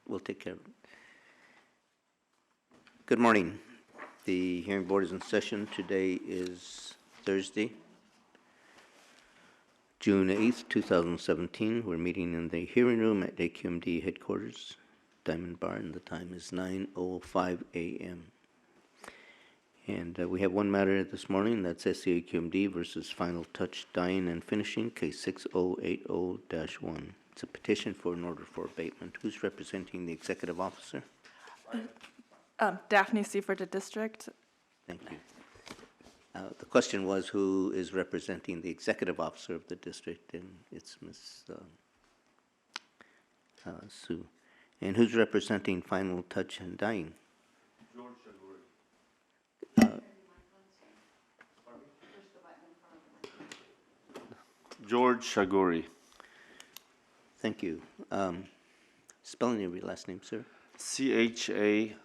We'll take care of it. Good morning. The hearing board is in session. Today is Thursday, June 8th, 2017. We're meeting in the hearing room at SCAQMD headquarters, Diamond Bar, and the time is 9:05 a.m. And we have one matter this morning, that's SCAQMD versus Final Touch Dyeing and Finishing, case 6080-1. It's a petition for an order for abatement. Who's representing the executive officer? Daphne C. for the district. Thank you. The question was who is representing the executive officer of the district, and it's Ms. Sue. And who's representing Final Touch and Dyeing? George Shaguri. Thank you. Spelling of your last name, sir? Chaghouri.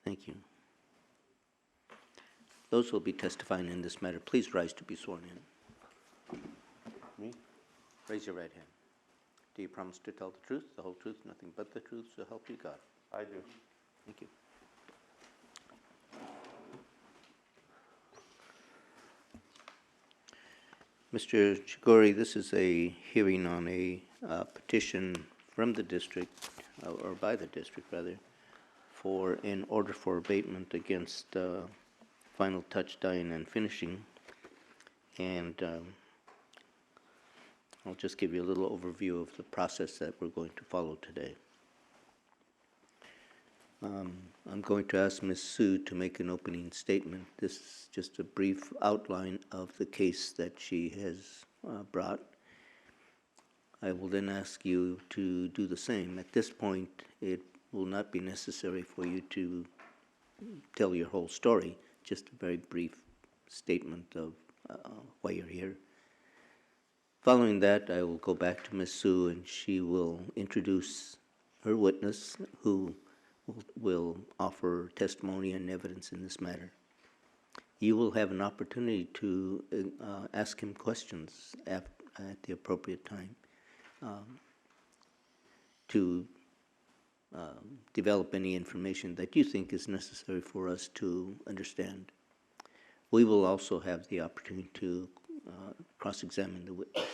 Thank you. Those who will be testifying in this matter, please rise to be sworn in. Me? Raise your right hand. Do you promise to tell the truth, the whole truth, nothing but the truth, so help you God? I do. Thank you. Mr. Chagori, this is a hearing on a petition from the district, or by the district rather, for an order for abatement against Final Touch Dyeing and Finishing. And I'll just give you a little overview of the process that we're going to follow today. I'm going to ask Ms. Sue to make an opening statement. This is just a brief outline of the case that she has brought. I will then ask you to do the same. At this point, it will not be necessary for you to tell your whole story, just a very brief statement of why you're here. Following that, I will go back to Ms. Sue, and she will introduce her witness, who will offer testimony and evidence in this matter. You will have an opportunity to ask him questions at the appropriate time to develop any information that you think is necessary for us to understand. We will also have the opportunity to cross-examine the witness.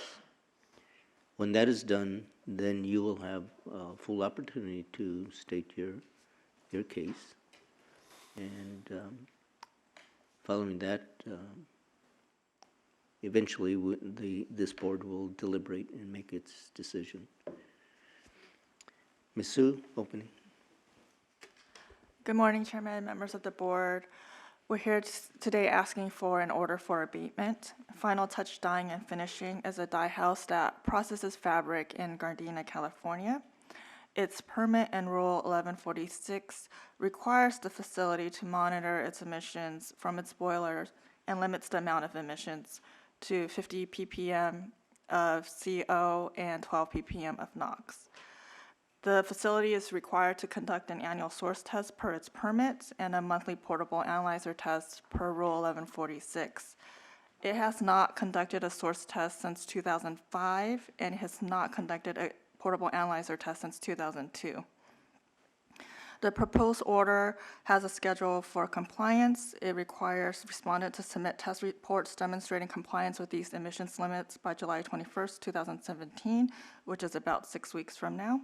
When that is done, then you will have a full opportunity to state your case, and following that, eventually this board will deliberate and make its decision. Ms. Sue, opening. Good morning, Chairman, members of the board. We're here today asking for an order for abatement. Final Touch Dyeing and Finishing is a dye house that processes fabric in Gardena, California. Its permit and Rule 1146 requires the facility to monitor its emissions from its boilers and limits the amount of emissions to 50 ppm of CO and 12 ppm of NOx. The facility is required to conduct an annual source test per its permit and a monthly portable analyzer test per Rule 1146. It has not conducted a source test since 2005 and has not conducted a portable analyzer test since 2002. The proposed order has a schedule for compliance. It requires respondent to submit test reports demonstrating compliance with these emissions limits by July 21st, 2017, which is about 6 weeks from now.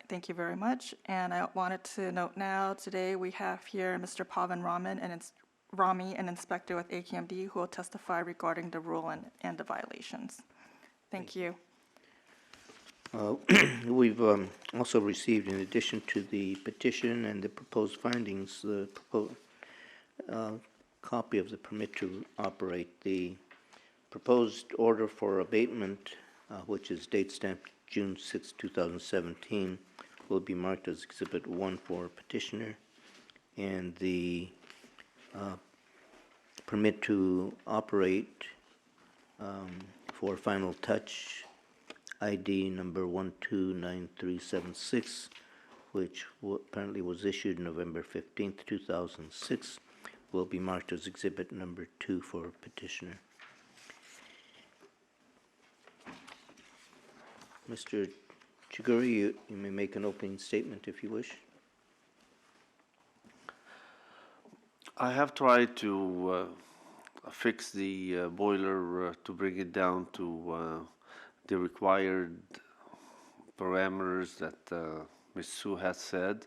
Thank you very much. And I wanted to note now, today we have here Mr. Pavan Rami, an inspector with SCAQMD, who will testify regarding the rule and the violations. Thank you. We've also received, in addition to the petition and the proposed findings, the copy of the permit to operate. The proposed order for abatement, which is date stamped June 6, 2017, will be marked as Exhibit 1 for petitioner, and the permit to operate for Final Touch ID number 129376, which apparently was issued November 15th, 2006, will be marked as exhibit number 2 for petitioner. Mr. Chiguri, you may make an opening statement if you wish. I have tried to fix the boiler to bring it down to the required parameters that Ms. Sue has said.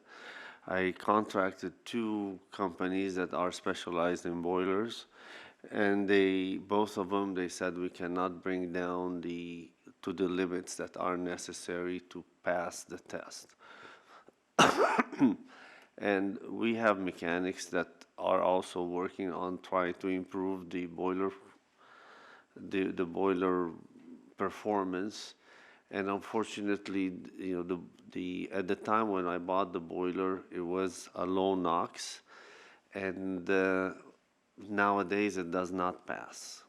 I contracted 2 companies that are specialized in boilers, and both of them, they said we cannot bring down to the limits that are necessary to pass the test. And we have mechanics that are also working on trying to improve the boiler performance. And unfortunately, you know, at the time when I bought the boiler, it was a low NOx, and nowadays it does not pass.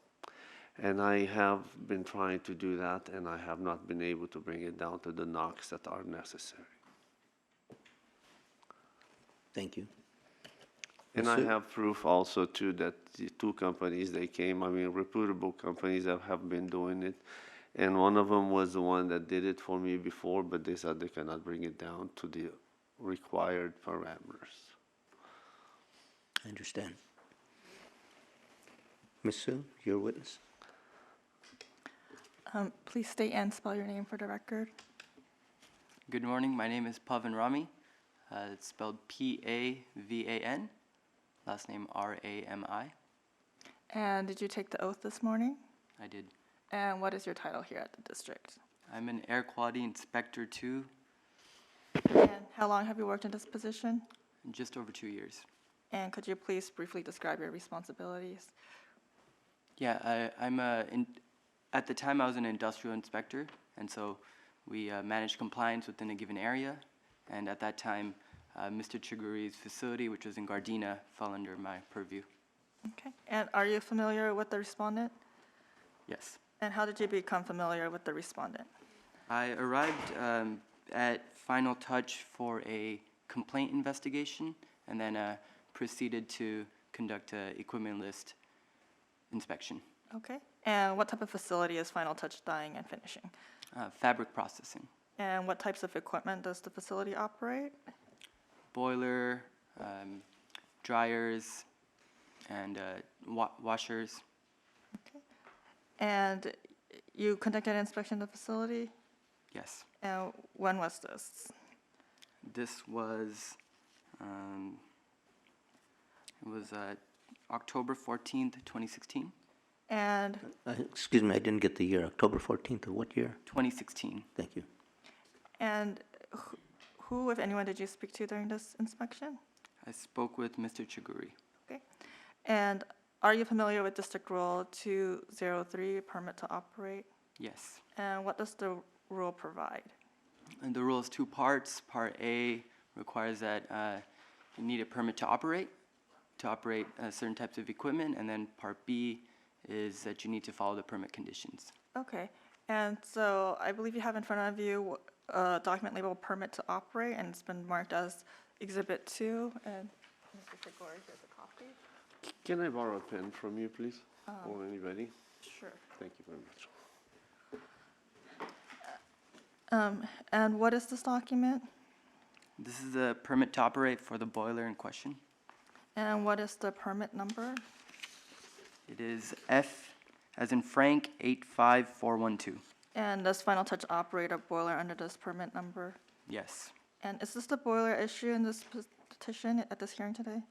And I have been trying to do that, and I have not been able to bring it down to the NOx that are necessary. Thank you. And I have proof also too that the 2 companies, they came, I mean, reputable companies that have been doing it. And one of them was the one that did it for me before, but they said they cannot bring it down to the required parameters. I understand. Ms. Sue, your witness. Please state and spell your name for the record. Good morning. My name is Pavan Rami. It's spelled P-A-V-A-N. Last name R-A-M-I. And did you take the oath this morning? I did. And what is your title here at the district? I'm an Air Quality Inspector 2, And how long have you worked in this position? in just over 2 years. And could you please briefly describe your responsibilities? Yeah, at the time I was an industrial inspector, and so we managed compliance within a given area. And at that time, Mr. Chiguri's facility, which was in Gardena, fell under my purview. Okay. And are you familiar with the respondent? Yes. And how did you become familiar with the respondent? I arrived at Final Touch for a complaint investigation, and then proceeded to conduct an equipment list inspection. Okay. And what type of facility is Final Touch Dyeing and Finishing? Fabric processing. And what types of equipment does the facility operate? Boiler, dryers, and washers. Okay. And you conducted an inspection of the facility? Yes. And when was this? This was, it was October 14th, 2016. And Excuse me, I didn't get the year. October 14th of what year? 2016. Thank you. and who, if anyone, did you speak to during this inspection? I spoke with Mr. Chiguri. Okay. And are you familiar with District Rule 203, permit to operate? Yes. And what does the rule provide? And the rule is 2 parts. Part A requires that you need a permit to operate certain types of equipment, and then Part B is that you need to follow the permit conditions. Okay. And so I believe you have in front of you a document labeled permit to operate, and it's been marked as Exhibit 2. And Mr. Tagore, here's a copy. Can I borrow a pen from you, please? Or anybody? Sure. Thank you very much. And what is this document? This is the permit to operate for the boiler in question. And what is the permit number? It is F as in Frank 85412. And does Final Touch operate a boiler under this permit number? Yes. And is this the boiler issue in this petition at this hearing today?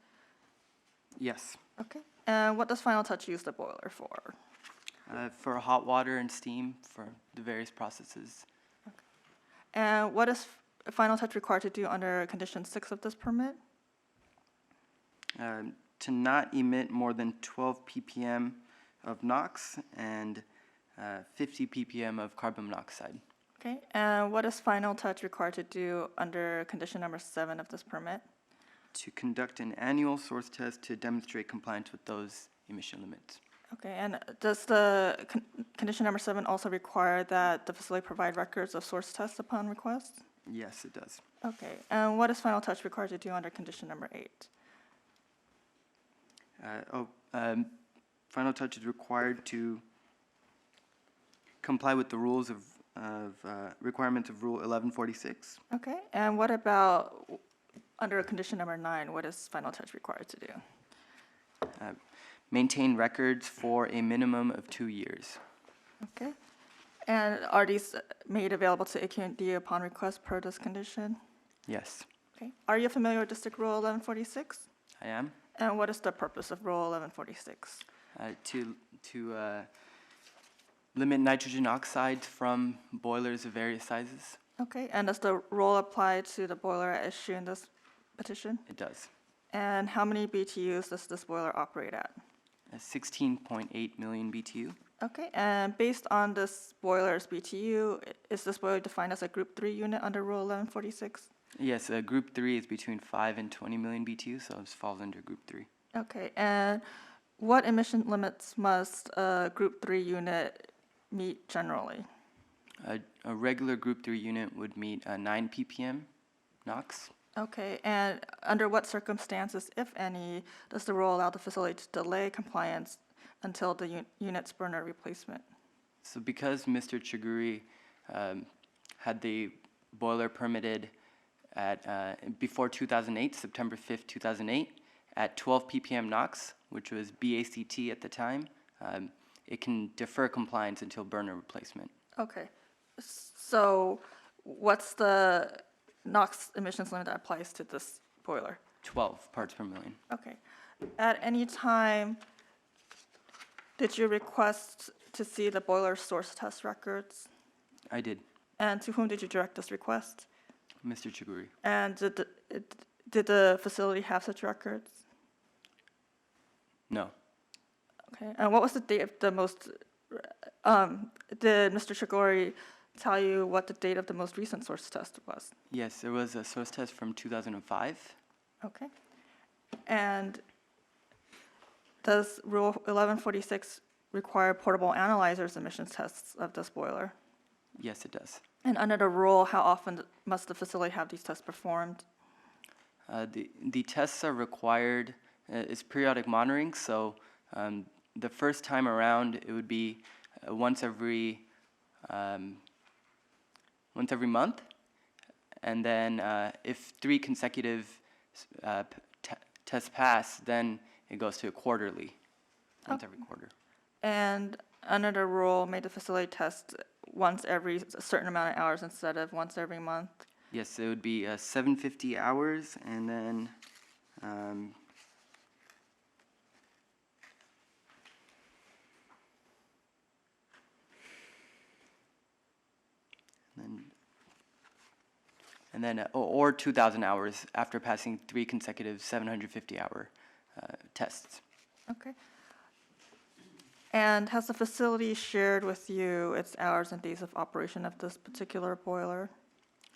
Yes. Okay. And what does Final Touch use the boiler for? For hot water and steam for the various processes. And what is Final Touch required to do under condition 6 of this permit? To not emit more than 12 ppm of NOx and 50 ppm of carbon monoxide. Okay. And what is Final Touch required to do under condition number 7 of this permit? To conduct an annual source test to demonstrate compliance with those emission limits. Okay. And does the condition number 7 also require that the facility provide records of source tests upon request? Yes, it does. Okay. And what is Final Touch required to do under condition number 8? Final touch is required to comply with the rules of requirements of Rule 1146. Okay, and what about under condition number 9, what is final touch required to do? Maintain records for a minimum of 2 years. Okay, and are these made available to AQMD upon request per this condition? Yes, Okay, are you familiar with District Rule 1146? I am. And what is the purpose of Rule 1146? To limit nitrogen oxides from boilers of various sizes. Okay, and does the rule apply to the boiler at issue in this petition? It does. And how many BTUs does this boiler operate at? 16.8 million BTU. Okay, and based on this boiler's BTU, is this boiler defined as a Group 3 unit under Rule 1146? Yes, Group 3 is between 5 and 20 million BTU, so it falls under Group 3. Okay, and what emission limits must a Group 3 unit meet generally? A regular Group 3 unit would meet 9 ppm NOx. Okay, and under what circumstances, if any, does the rule allow the facility to delay compliance until the unit's burner replacement? So because Mr. Chiguri had the boiler permitted at before 2008, September 5th, 2008, at 12 ppm NOx, which was BACT at the time, it can defer compliance until burner replacement. Okay, so what's the NOx emissions limit that applies to this boiler? 12 parts per million. Okay. At any time, did you request to see the boiler source test records? I did, And to whom did you direct this request? Mr. Chiguri. And did the facility have such records? No. Okay. And what was the date of the most, did Mr. Chigori tell you what the date of the most recent source test was? Yes, there was a source test from 2005. Okay. And does Rule 1146 require portable analyzers emissions tests of this boiler? Yes, it does. And under the rule, how often must the facility have these tests performed? The tests are required, it's periodic monitoring, so the first time around, it would be once every month, and then if 3 consecutive tests pass, then it goes to a quarterly, once every quarter. And under the rule, may the facility test once every certain amount of hours instead of once every month? Yes, it would be 750 hours, and then or 2,000 hours after passing 3 consecutive 750-hour tests. Okay. And has the facility shared with you its hours and days of operation of this particular boiler?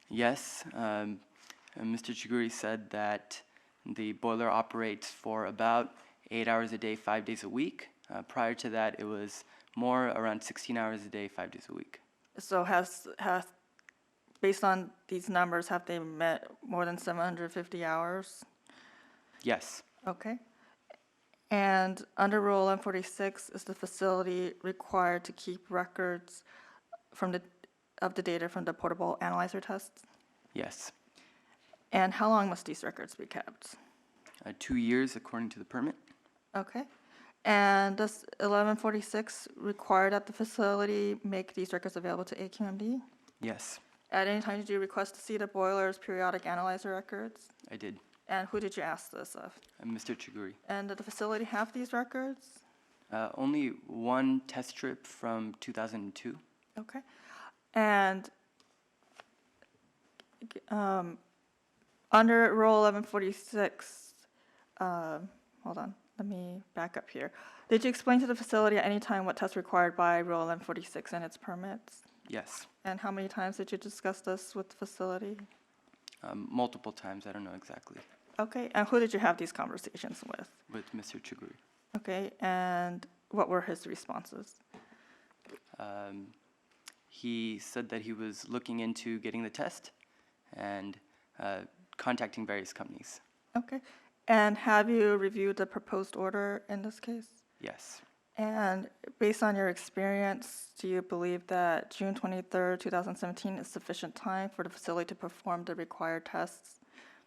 Yes, Mr. Chiguri said that the boiler operates for about 8 hours a day, 5 days a week. Prior to that, it was more around 16 hours a day, 5 days a week. So based on these numbers, have they met more than 750 hours? Yes, Okay. And under Rule 1146, is the facility required to keep records of the data from the portable analyzer tests? yes. And how long must these records be kept? 2 years according to the permit. Okay. And does 1146 require that the facility make these records available to AQMD? Yes, At any time did you request to see the boiler's periodic analyzer records? I did. And who did you ask this of? Mr. Chiguri. And did the facility have these records? Only one test trip from 2002. Okay. And under Rule 1146, hold on, let me back up here. Did you explain to the facility at any time what tests required by Rule 1146 and its permits? Yes, And how many times did you discuss this with the facility? multiple times, I don't know exactly, Okay, and who did you have these conversations with? with Mr. Chiguri. Okay, and what were his responses? He said that he was looking into getting the test and contacting various companies. Okay, And have you reviewed the proposed order in this case? Yes. And based on your experience, do you believe that June 23rd, 2017 is sufficient time for the facility to perform the required tests?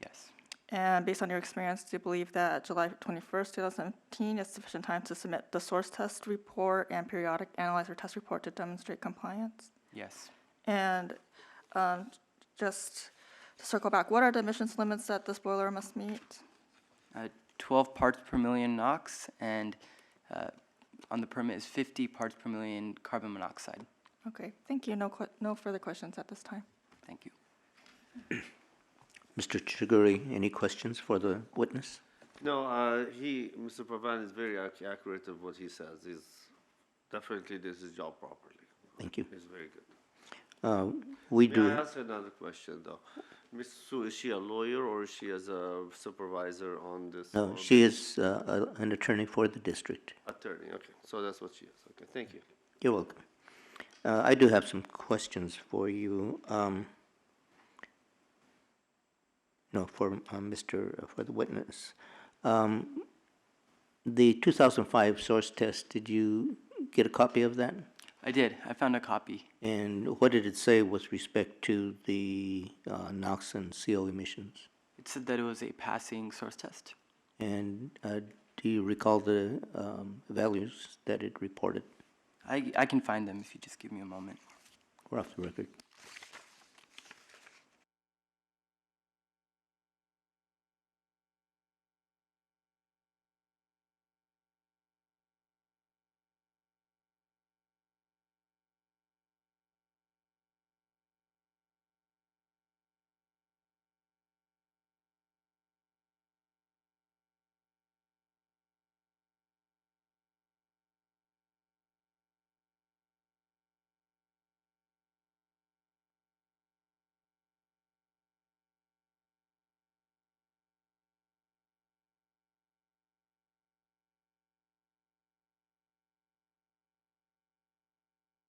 Yes. And based on your experience, do you believe that July 21st, 2017 is sufficient time to submit the source test report and periodic analyzer test report to demonstrate compliance? Yes. And just to circle back, what are the emissions limits that this boiler must meet? 12 parts per million NOx, and on the permit is 50 parts per million carbon monoxide. Okay, thank you. No further questions at this time. Thank you. Mr. Chiguri, any questions for the witness? No, Mr. Pravan is very accurate of what he says. He's definitely does his job properly. Thank you. He's very good. We May do. I ask another question, though? Ms. Su, is she a lawyer or is she as a supervisor on this? No, she is an attorney for the district. Attorney, okay. So that's what she is. Okay, thank you. You're welcome. I do have some questions for you. No, for for the witness. The 2005 source test, did you get a copy of that? I did. I found a copy. And what did it say with respect to the NOx and CO emissions? It said that it was a passing source test. And do you recall the values that it reported? I can find them if you just give me a moment. We're off the record.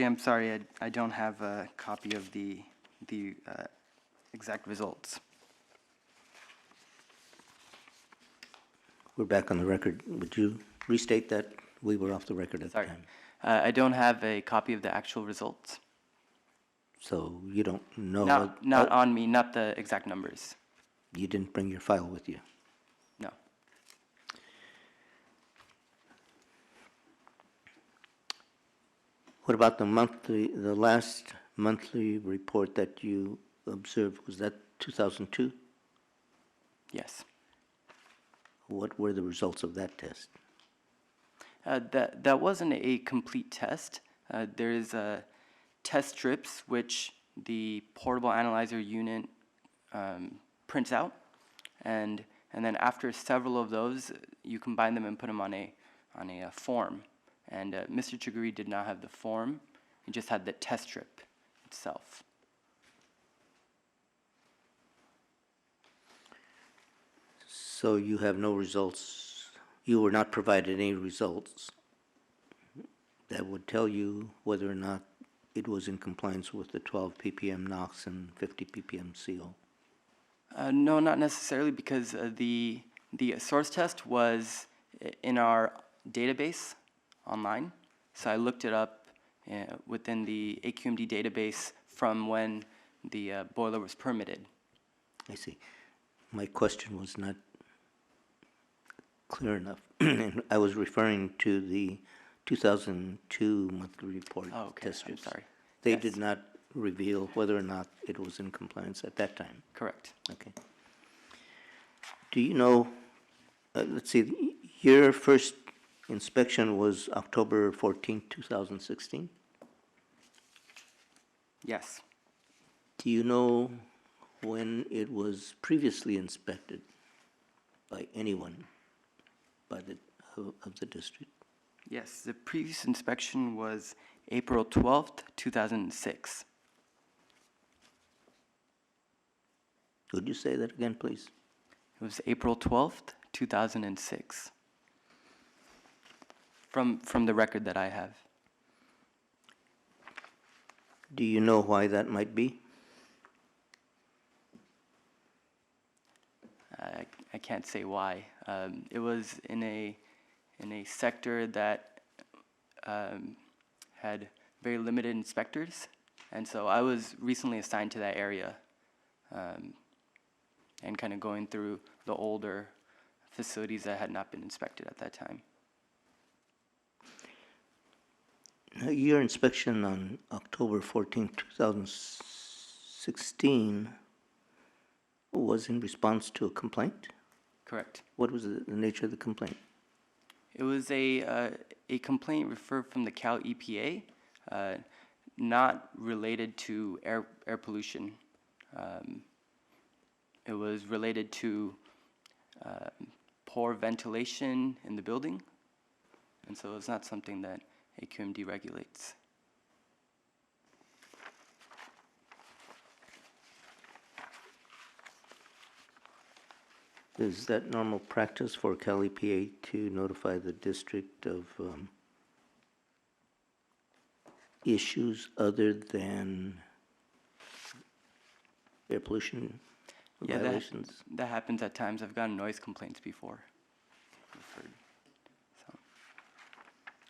I'm sorry, I don't have a copy of the exact results. We're back on the record. Would you restate that? We were off the record at the Sorry. time. I don't have a copy of the actual results. So you don't know. Not on me, not the exact numbers. You didn't bring your file with you. No. What about the last monthly report that you observed? Was that 2002? Yes. What were the results of that test? That wasn't a complete test. There is test strips which the portable analyzer unit prints out, and then after several of those, you combine them and put them on a form. And Mr. Chiguri did not have the form; he just had the test strip itself. So you have no results. You were not provided any results that would tell you whether or not it was in compliance with the 12 ppm NOx and 50 ppm CO. No, not necessarily, because the source test was in our database online. So I looked it up within the SCAQMD database from when the boiler was permitted. I see. My question was not clear enough. And I was referring to the 2002 monthly report. Oh, okay. Test I'm strips. sorry. They Yes. did not reveal whether or not it was in compliance at that time. Correct. Okay. Do you know, let's see, your first inspection was October 14, 2016? Yes. Do you know when it was previously inspected by anyone of the district? Yes, the previous inspection was April 12th, 2006. Would you say that again, please? It was April 12th, 2006. From the record that I have. Do you know why that might be? I can't say why. It was in a sector that had very limited inspectors, and so I was recently assigned to that area, and kind of going through the older facilities that had not been inspected at that time. Your inspection on October 14, 2016 was in response to a complaint? Correct. What was the nature of the complaint? It was a complaint referred from the Cal EPA, not related to air pollution. It was related to poor ventilation in the building, and so it's not something that SCAQMD regulates. Is that normal practice for Cal EPA to notify the district of issues other than air pollution Yeah, violations? that happens at times. I've gotten noise complaints before. Referred.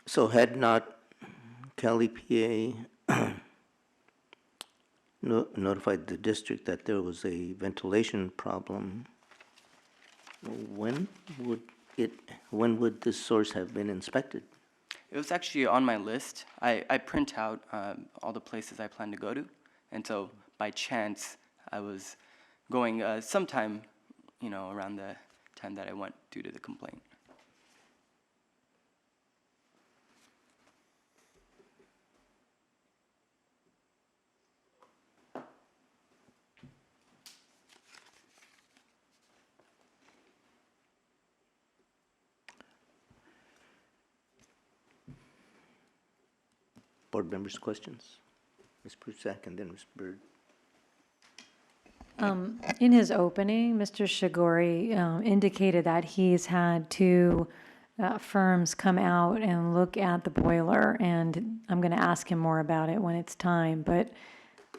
So had not Cal EPA notified the district that there was a ventilation problem, when would this source have been inspected? It was actually on my list. I print out all the places I plan to go to, and so by chance I was going sometime, around the time that I went due to the complaint. Board members' questions? Ms. Prusak and then Ms. Byrd. In his opening, Mr. Shigori indicated that he's had two firms come out and look at the boiler, and I'm going to ask him more about it when it's time, but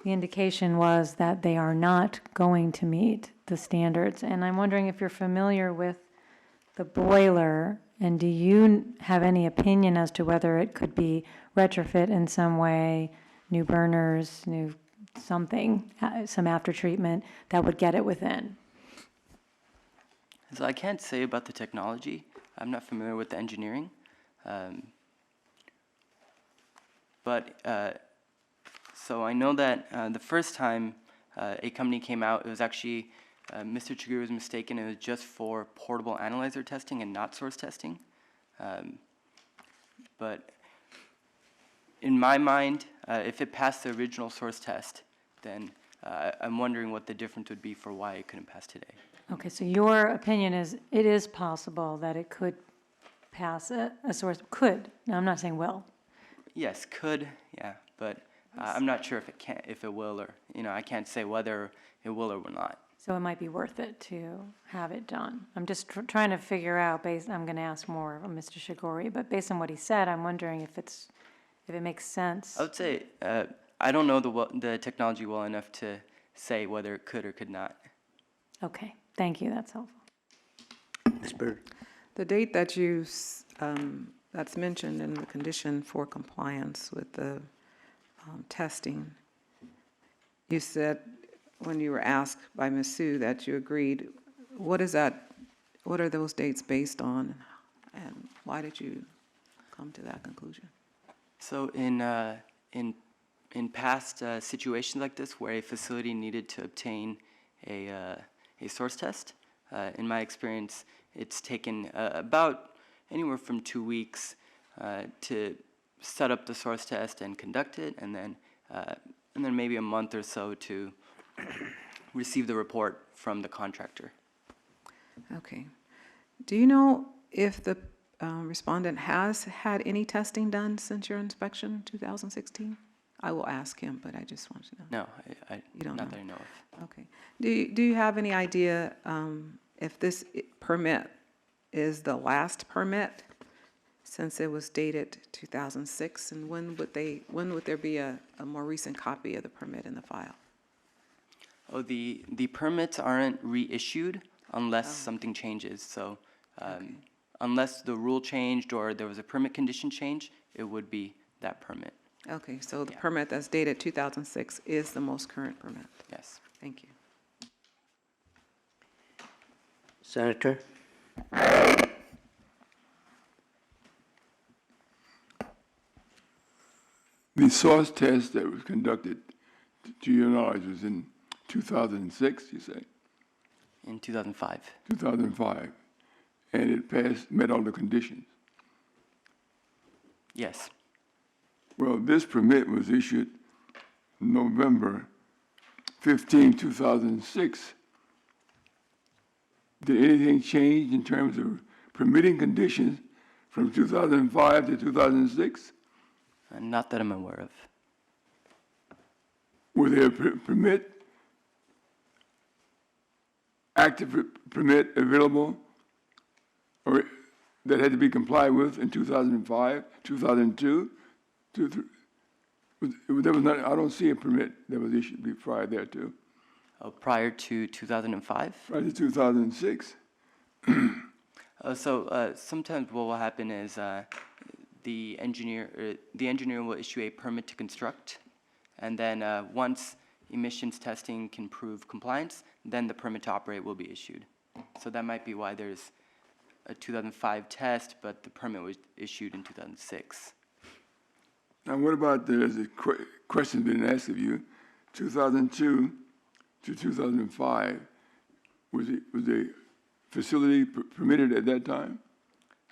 the indication was that they are not going to meet the standards. And I'm wondering if you're familiar with the boiler, and do you have any opinion as to whether it could be retrofit in some way, new burners, new something, some after treatment that would get it within? So I can't say about the technology. I'm not familiar with the engineering. So I know that the first time a company came out, it was actually, Mr. Chiguru was mistaken, it was just for portable analyzer testing and not source testing. But in my mind, if it passed the original source test, then I'm wondering what the difference would be for why it couldn't pass today. Okay, so your opinion is it is possible that it could pass a source, could, now I'm not saying will. Yes, could, yeah, but I'm not sure if it will, or I can't say whether it will or will not. So it might be worth it to have it done. I'm just trying to figure out, I'm going to ask more of Mr. Shigori, but based on what he said, I'm wondering if it makes sense. I would say I don't know the technology well enough to say whether it could or could not. Okay, thank you, that's helpful. Ms. Byrd. The date that that's mentioned in the condition for compliance with the testing, you said when you were asked by Ms. Sue that you agreed. What are those dates based on, and why did you come to that conclusion? So in past situations like this, where a facility needed to obtain a source test, in my experience, it's taken about anywhere from 2 weeks to set up the source test and conduct it, and then maybe a month or so to receive the report from the contractor. Okay. Do you know if the respondent has had any testing done since your inspection, 2016? I will ask him, but I just want to know. No, You don't not know? that I know of. Okay. Do you have any idea if this permit is the last permit, since it was dated 2006, and when would there be a more recent copy of the permit in the file? Oh, the permits aren't reissued unless something changes. So unless the rule changed or there was a permit condition change, it would be that permit. Okay, so the Yeah. permit that's dated 2006 is the most current permit. Yes. Thank you. Senator? The source test that was conducted, to your knowledge, was in 2006, you say? In 2005. 2005. And it passed, met all the conditions. Yes. Well, this permit was issued November 15, 2006. Did anything change in terms of permitting conditions from 2005 to 2006? Not that I'm aware of. Were there a permit, active permit available or that had to be complied with in 2005, 2002? There was not, I don't see a permit that was issued prior thereto. Prior to 2005? Prior to 2006. Sometimes what will happen is the engineer will issue a permit to construct, and then once emissions testing can prove compliance, then the permit to operate will be issued. So that might be why there's a 2005 test, but the permit was issued in 2006. Now, what about, there's a question been asked of you, 2002 to 2005, was the facility permitted at that time?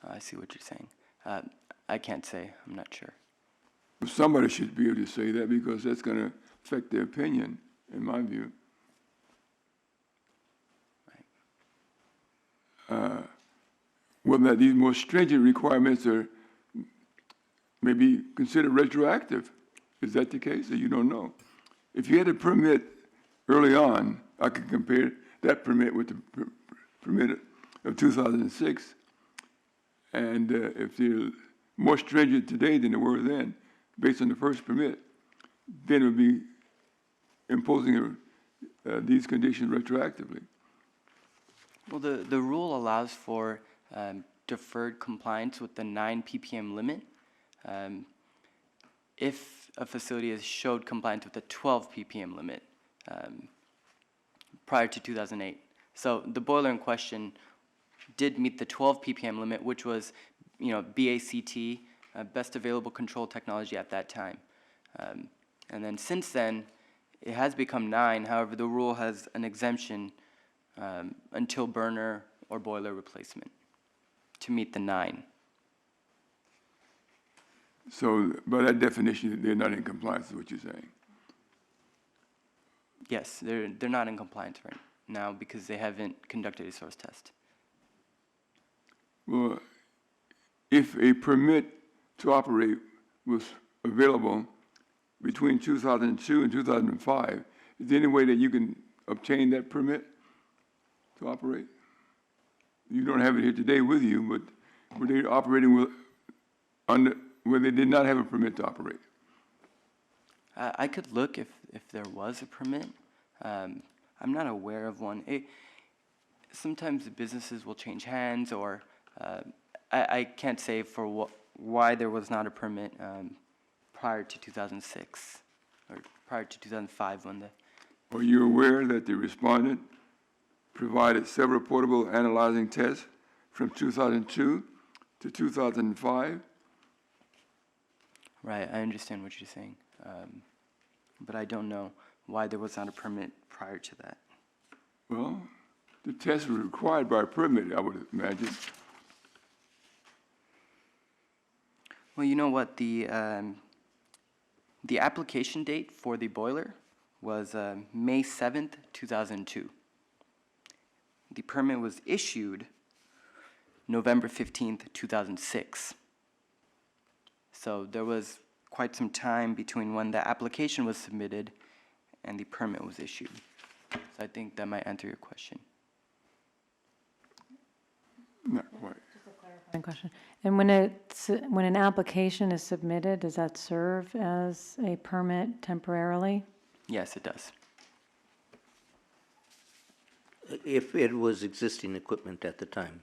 I see what you're saying. I can't say. I'm not sure. Well, somebody should be able to say that because that's going to affect their opinion, in my view. Whether these more stringent requirements are maybe considered retroactive. Is that the case, or you don't know? If you had a permit early on, I could compare that permit with the permit of 2006. And if they're more stringent today than they were then, based on the first permit, then it would be imposing these conditions retroactively. Well, the rule allows for deferred compliance with the 9 ppm limit if a facility has showed compliance with the 12 ppm limit prior to 2008. So the boiler in question did meet the 12 ppm limit, which was, BACT, best available control technology at that time. And then since then, it has become 9. However, the rule has an exemption until burner or boiler replacement to meet the 9. So, by that definition, they're not in compliance with what you're saying. Yes, they're not in compliance right now because they haven't conducted a source test. Well, if a permit to operate was available between 2002 and 2005, is there any way that you can obtain that permit to operate? You don't have it here today with you, but were they operating where they did not have a permit to operate? I could look if there was a permit. I'm not aware of one. Sometimes the businesses will change hands, or I can't say for why there was not a permit prior to 2006 or prior to 2005 when the. Are you aware that the respondent provided several portable analyzing tests from 2002 to 2005? Right, I understand what you're saying, but I don't know why there was not a permit prior to that. Well, the test was required by a permit, I would imagine. Well, you know what, the application date for the boiler was May 7th, 2002. The permit was issued November 15th, 2006. So there was quite some time between when the application was submitted and the permit was issued. So I think that might answer your question. Not quite. One question. And when an application is submitted, does that serve as a permit temporarily? Yes, it does. if it was existing equipment at the time.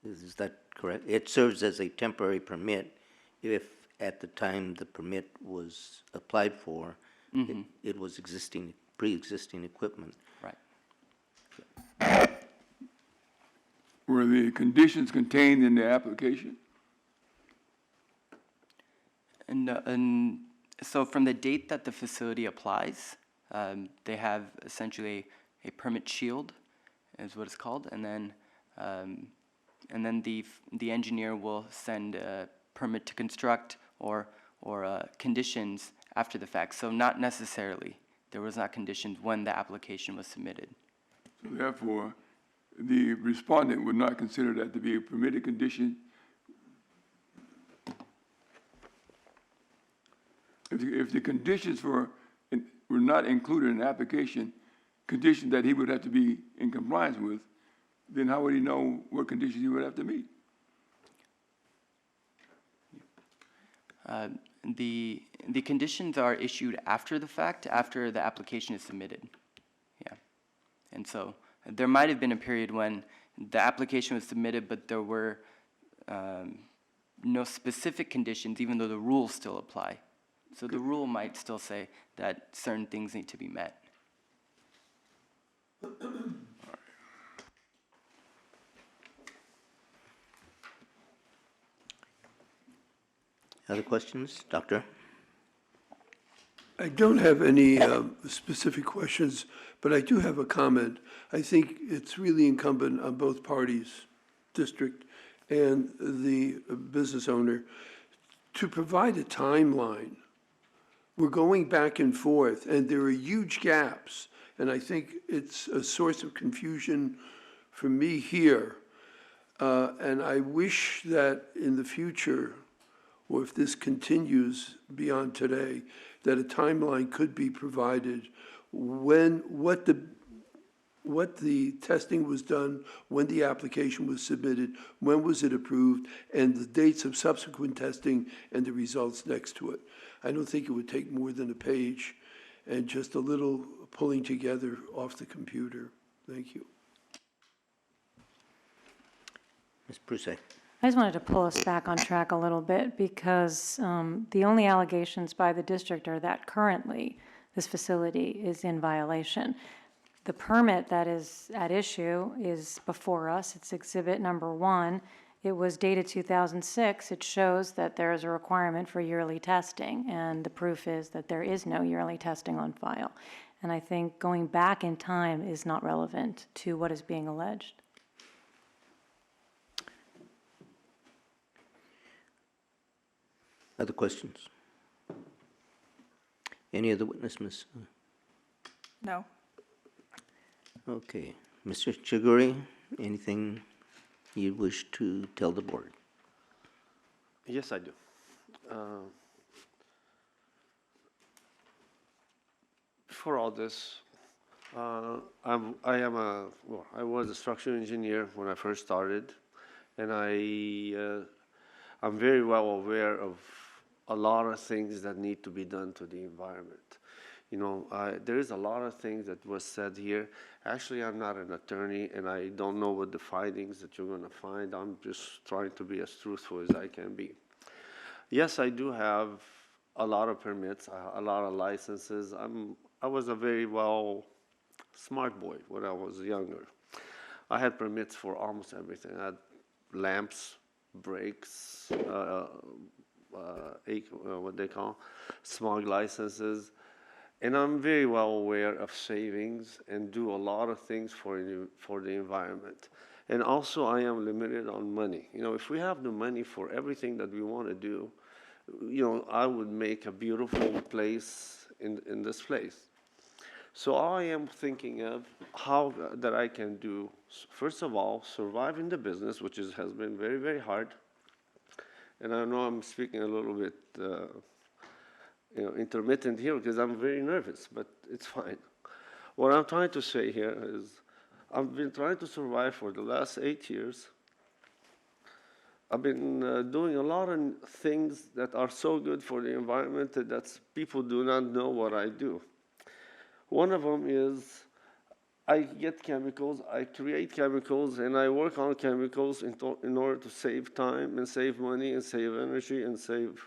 Is that correct? It serves as a temporary permit if at the time the permit was applied for, it was pre-existing equipment. Right. Were the conditions contained in the application? And so from the date that the facility applies, they have essentially a permit shield, is what it's called, and then the engineer will send a permit to construct or conditions after the fact. So not necessarily. There was not conditions when the application was submitted. So therefore, the respondent would not consider that to be a permitted condition? If the conditions were not included in the application, conditions that he would have to be in compliance with, then how would he know what conditions he would have to meet? The conditions are issued after the fact, after the application is submitted. Yeah. And so there might have been a period when the application was submitted, but there were no specific conditions, even though the rules still apply. So the rule might still say that certain things need to be met. Other questions, Doctor? I don't have any specific questions, but I do have a comment. I think it's really incumbent on both parties, district and the business owner, to provide a timeline. We're going back and forth, and there are huge gaps, and I think it's a source of confusion for me here. And I wish that in the future, or if this continues beyond today, that a timeline could be provided when, what the testing was done, when the application was submitted, when was it approved, and the dates of subsequent testing and the results next to it. I don't think it would take more than a page and just a little pulling together off the computer. Thank you. Ms. Prusek? I just wanted to pull us back on track a little bit because the only allegations by the district are that currently this facility is in violation. The permit that is at issue is before us. It's exhibit number 1. It was dated 2006. It shows that there is a requirement for yearly testing, and the proof is that there is no yearly testing on file. And I think going back in time is not relevant to what is being alleged. Other questions? Any other witness, Ms.? No. Okay. Mr. Chiguri, anything you wish to tell the board? Yes, I do. Before all this, I was a structural engineer when I first started, and I'm very well aware of a lot of things that need to be done to the environment. You know, there is a lot of things that was said here. Actually, I'm not an attorney, and I don't know what the findings that you're going to find. I'm just trying to be as truthful as I can be. Yes, I do have a lot of permits, a lot of licenses. I was a very smart boy when I was younger. I had permits for almost everything. I had lamps, brakes, what they call smog licenses. And I'm very well aware of savings and do a lot of things for the environment. And also I am limited on money. You know, if we have the money for everything that we want to do, you know, I would make a beautiful place in this place. So I am thinking of how that I can do, first of all, survive in the business, which has been very, very hard. And I know I'm speaking a little bit intermittent here because I'm very nervous, but it's fine. What I'm trying to say here is I've been trying to survive for the last 8 years. I've been doing a lot of things that are so good for the environment that people do not know what I do. One of them is I get chemicals, I create chemicals, and I work on chemicals in order to save time and save money and save energy and save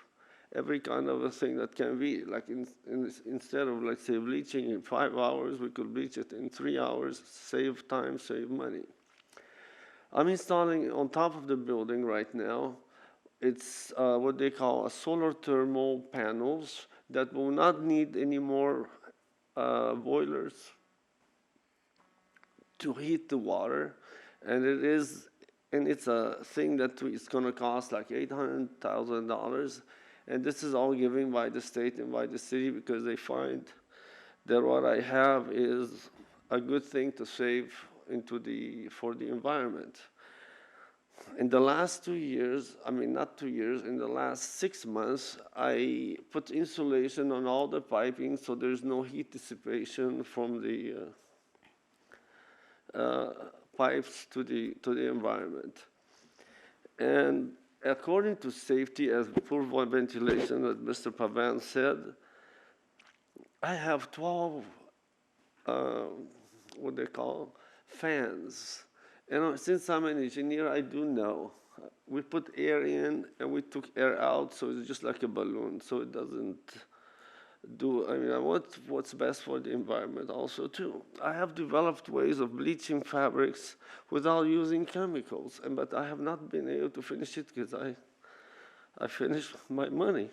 every kind of a thing that can be. Like instead of, like, say, bleaching in 5 hours, we could bleach it in 3 hours, save time, save money. I'm installing on top of the building right now, it's what they call a solar thermal panels that will not need any more boilers to heat the water, and it's a thing that is going to cost like $800,000, and this is all given by the state and by the city because they find that what I have is a good thing to save for the environment. In the last 2 years, I mean, not 2 years, in the last 6 months, I put insulation on all the piping so there's no heat dissipation from the pipes to the environment. And according to safety, as poor ventilation, that Mr. Pavan said, I have 12, what they call, fans. And since I'm an engineer, I do know. We put air in and we took air out, so it's just like a balloon, so it doesn't I mean, I want what's best for the environment also too. I have developed ways of bleaching fabrics without using chemicals, but I have not been able to finish it because I finished my money.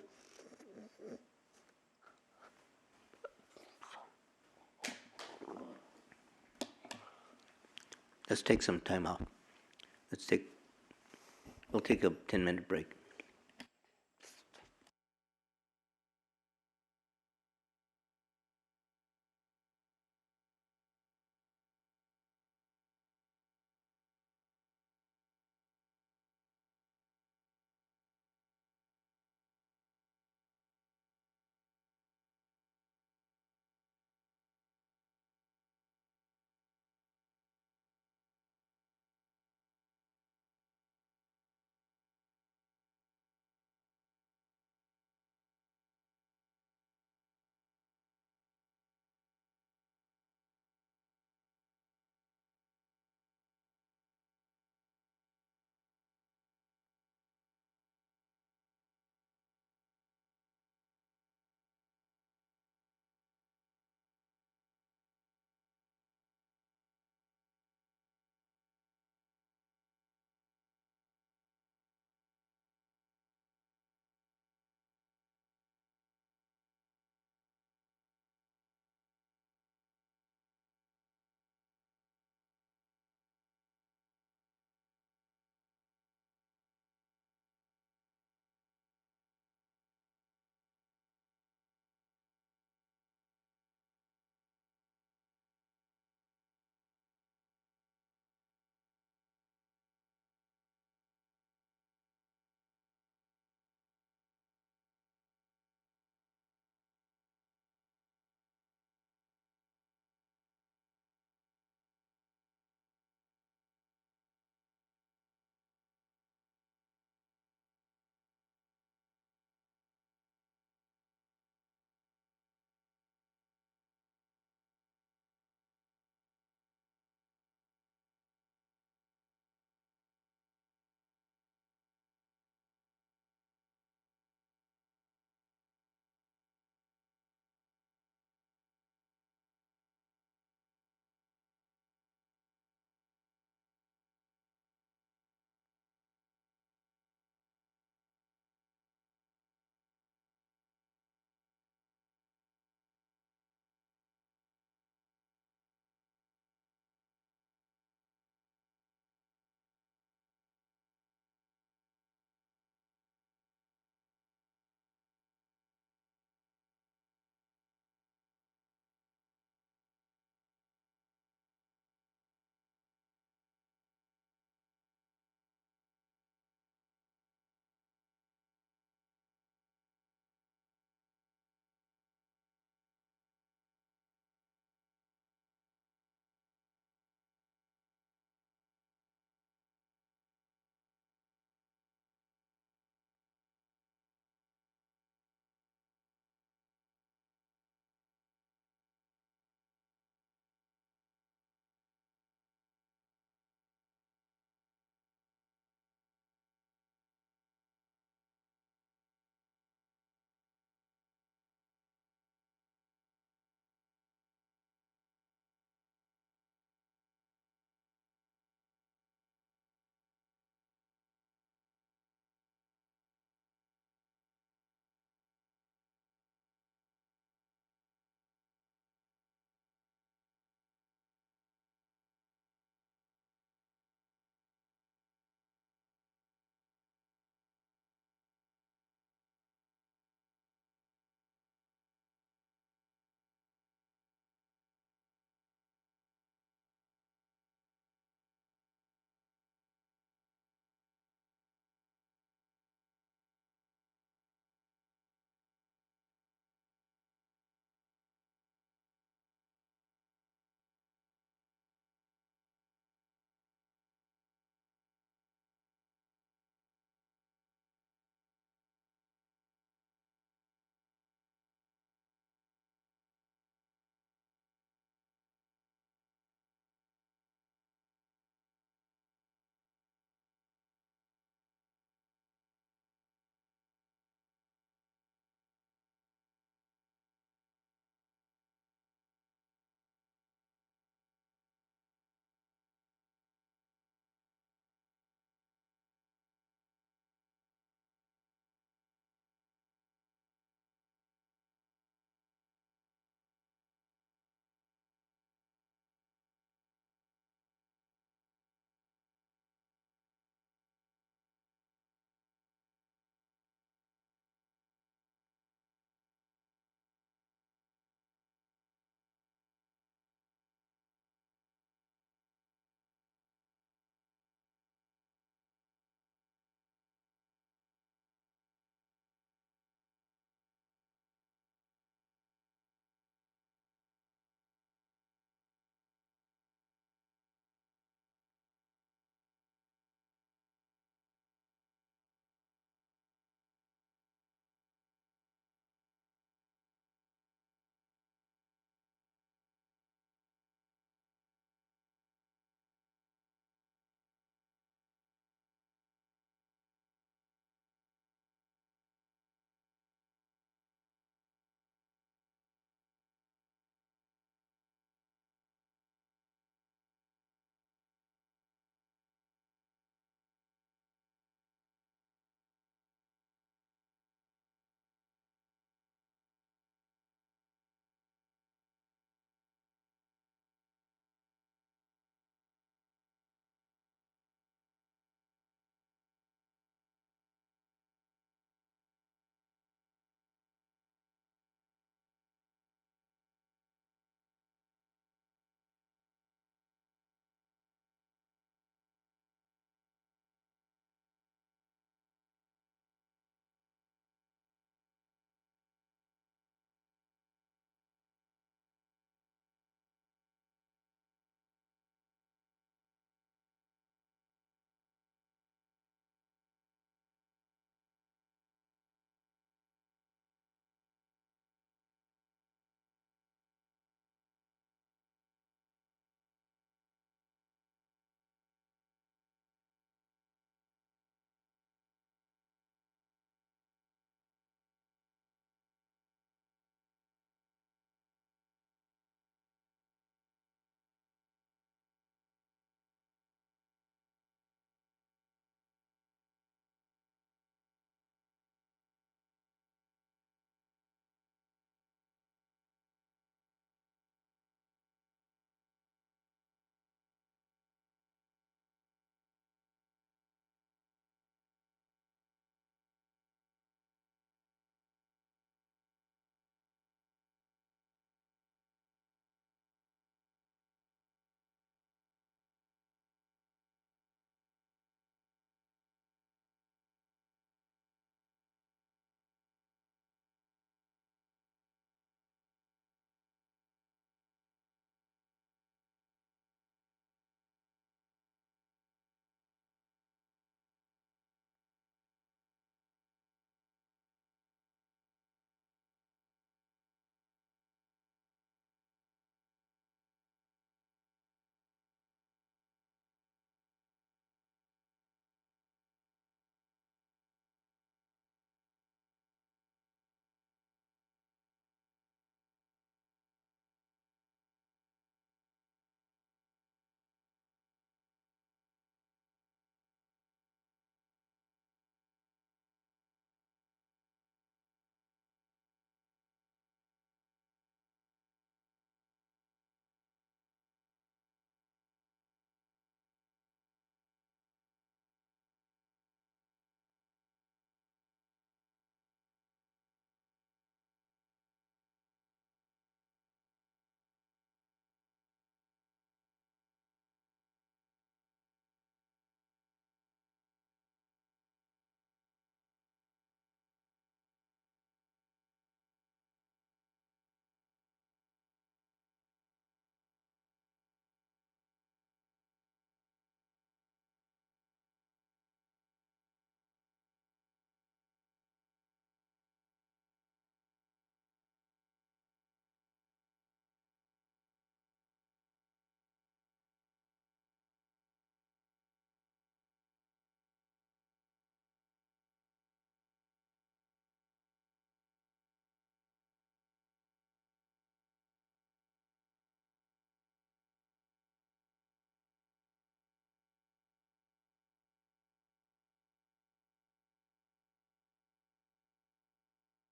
Let's take some time out. We'll take a 10-minute break.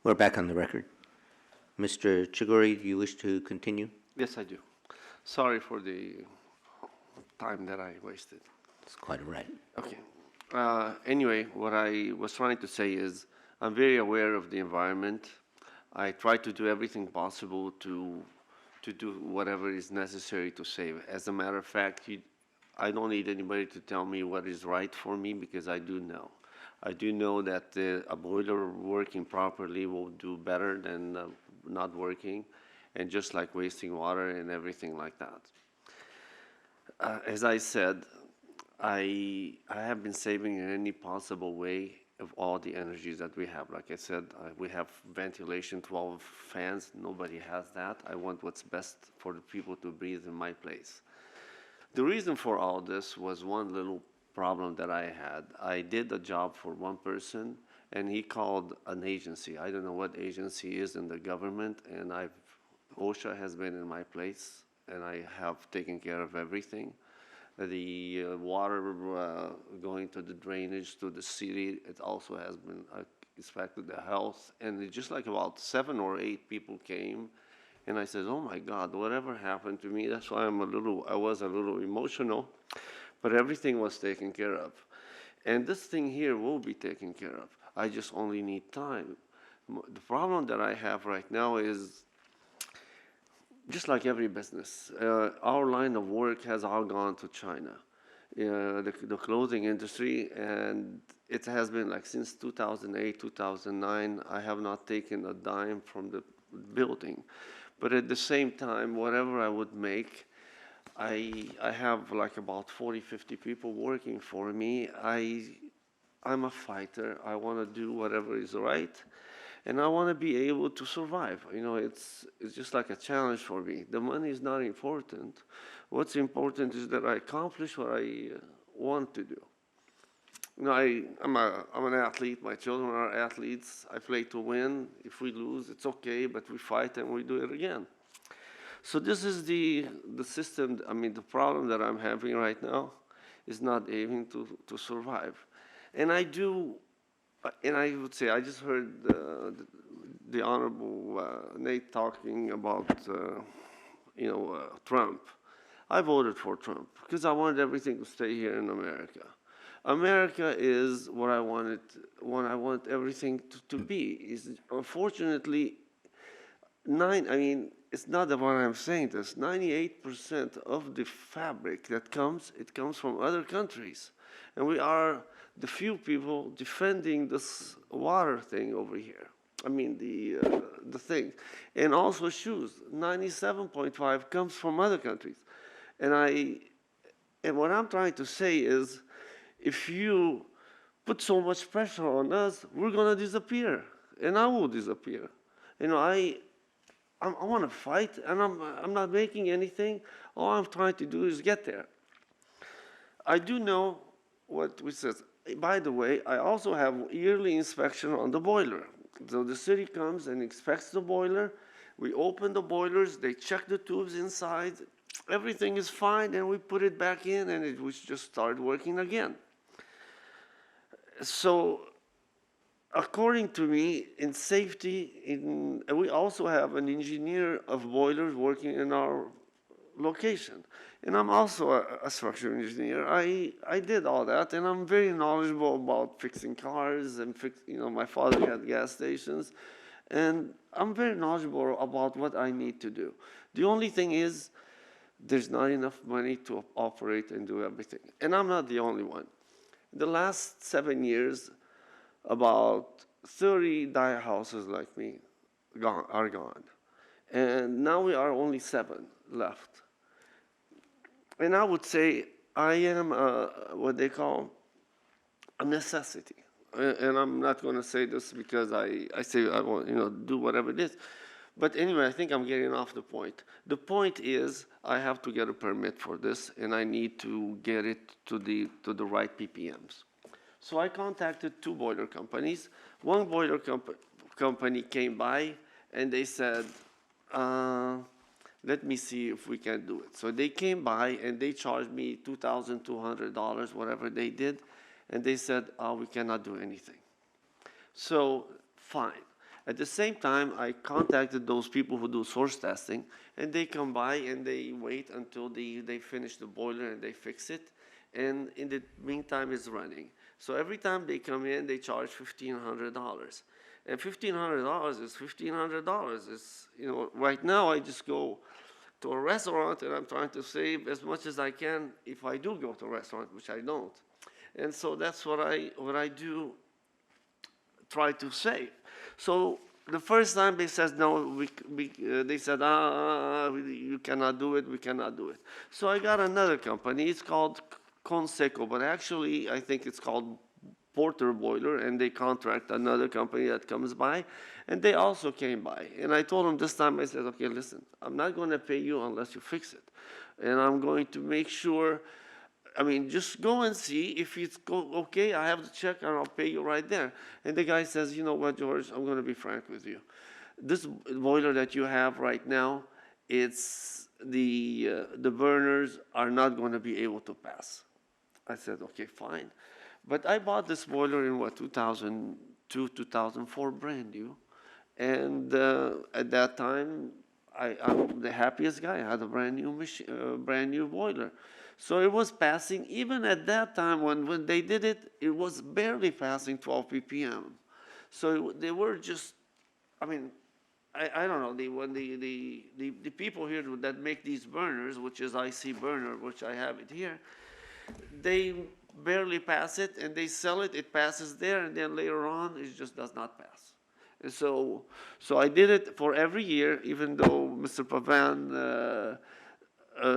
We're back on the record. Mr. Chiguri, do you wish to continue? Yes, I do. Sorry for the time that I wasted. It's quite all right. Okay. Anyway, what I was trying to say is I'm very aware of the environment. I try to do everything possible to do whatever is necessary to save. As a matter of fact, I don't need anybody to tell me what is right for me because I do know. I do know that a boiler working properly will do better than not working, and just like wasting water and everything like that. As I said, I have been saving in any possible way of all the energies that we have. Like I said, we have ventilation, 12 fans. Nobody has that. I want what's best for the people to breathe in my place. The reason for all this was one little problem that I had. I did a job for one person, and he called an agency. I don't know what agency is in the government, and OSHA has been in my place, and I have taken care of everything. The water going to the drainage to the city, it also has been inspected, the health, and it just like about 7 or 8 people came, and I said, oh my God, whatever happened to me? That's why I was a little emotional, but everything was taken care of. And this thing here will be taken care of. I just only need time. The problem that I have right now is, just like every business, our line of work has all gone to China. The clothing industry, and it has been like since 2008, 2009, I have not taken a dime from the building. But at the same time, whatever I would make, I have like about 40, 50 people working for me. I'm a fighter. I want to do whatever is right. And I want to be able to survive. You know, it's just like a challenge for me. The money is not important. What's important is that I accomplish what I want to do. You know, I'm an athlete. My children are athletes. I play to win. If we lose, it's okay, but we fight and we do it again. So this is the system. I mean, the problem that I'm having right now is not aiming to survive. And I would say, I just heard the Honorable Nate talking about, Trump. I voted for Trump because I wanted everything to stay here in America. America is what I want everything to be. Unfortunately, it's not that what I'm saying this, 98% of the fabric that comes from other countries. And we are the few people defending this water thing over here. I mean, the thing. And also shoes, 97.5 comes from other countries. And what I'm trying to say is, if you put so much pressure on us, we're gonna disappear, and I will disappear. You know, I want to fight, and I'm not making anything. All I'm trying to do is get there. I do know what we said. By the way, I also have yearly inspection on the boiler. So the city comes and inspects the boiler. We open the boilers. They check the tubes inside. Everything is fine, and we put it back in, and it was just started working again. So, according to me, in safety, we also have an engineer of boilers working in our location. And I'm also a structural engineer. I did all that, and I'm very knowledgeable about fixing cars and my father had gas stations. And I'm very knowledgeable about what I need to do. The only thing is, there's not enough money to operate and do everything. And I'm not the only one. The last 7 years, about 30 dye houses like me are gone. And now we are only 7 left. And I would say I am what they call a necessity. And I'm not going to say this because I say I want do whatever it is. But anyway, I think I'm getting off the point. The point is I have to get a permit for this, and I need to get it to the right PPMs. So I contacted 2 boiler companies. One boiler company came by, and they said, let me see if we can do it. So they came by, and they charged me $2,200, whatever they did, and they said, we cannot do anything. So, fine. At the same time, I contacted those people who do source testing, and they come by and they wait until they finish the boiler and they fix it. And in the meantime, it's running. So every time they come in, they charge $1,500. And $1,500 is $1,500. It's, you know, right now I just go to a restaurant and I'm trying to save as much as I can if I do go to a restaurant, which I don't. And so that's what I do, try to save. So the first time they said no, they said you cannot do it, we cannot do it. So I got another company. It's called Conseco, but actually I think it's called Porter Boiler, and they contract another company that comes by, and they also came by. And I told them this time, I said, okay, listen, I'm not going to pay you unless you fix it, and I'm going to make sure. I mean, just go and see if it's okay. I have the check and I'll pay you right there. And the guy says, you know what, George, I'm going to be frank with you. This boiler that you have right now, it's the burners are not going to be able to pass. I said, okay, fine. But I bought this boiler in 2002, 2004, brand new. And at that time, I'm the happiest guy. I had a brand new machine, brand new boiler. So it was passing, even at that time when they did it, it was barely passing 12 ppm. So they were just, I mean, I don't know, the people here that make these burners, which is IC burner, which I have it here, they barely pass it and they sell it, it passes there, and then later on it just does not pass. And so I did it for every year, even though Mr. Pavan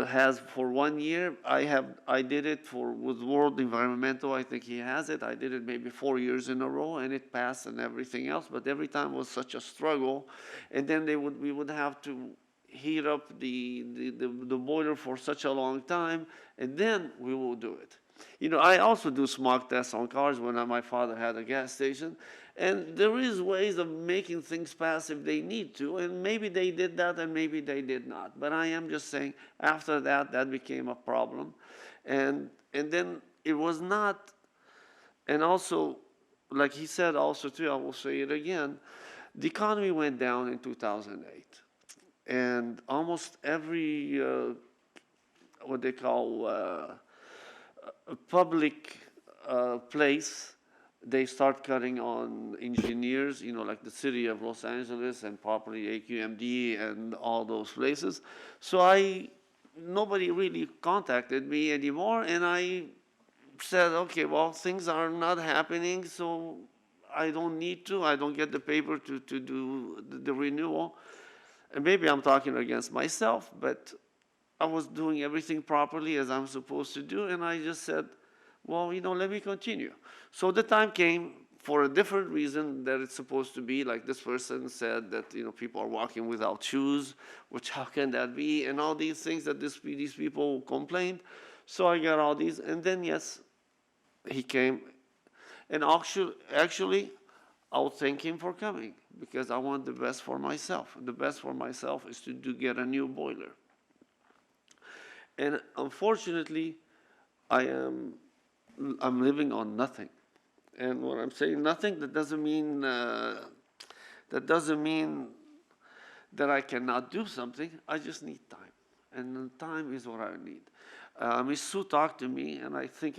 has for 1 year. I did it with World Environmental. I think he has it. I did it maybe 4 years in a row, and it passed and everything else. But every time was such a struggle, and then we would have to heat up the boiler for such a long time, and then we will do it. You know, I also do smog tests on cars when my father had a gas station, and there is ways of making things pass if they need to, and maybe they did that and maybe they did not. But I am just saying, after that became a problem, and then it was not, and also, like he said also too, I will say it again, the economy went down in 2008, and almost every, what they call, a public place, they start cutting on engineers, you know, like the city of Los Angeles and probably SCAQMD and all those places. So nobody really contacted me anymore, and I said, okay, well, things are not happening, so I don't need to. I don't get the paper to do the renewal. And maybe I'm talking against myself, but I was doing everything properly as I'm supposed to do, and I just said, well, you know, let me continue. So the time came for a different reason that it's supposed to be, like this person said that, you know, people are walking without shoes, which how can that be, and all these things that these people complained. So I got all these, and then yes, he came, and actually, I'll thank him for coming, because I want the best for myself. The best for myself is to get a new boiler. And unfortunately, I'm living on nothing. And when I'm saying nothing, that doesn't mean that I cannot do something. I just need time, and time is what I need. Ms. Sue talked to me, and I think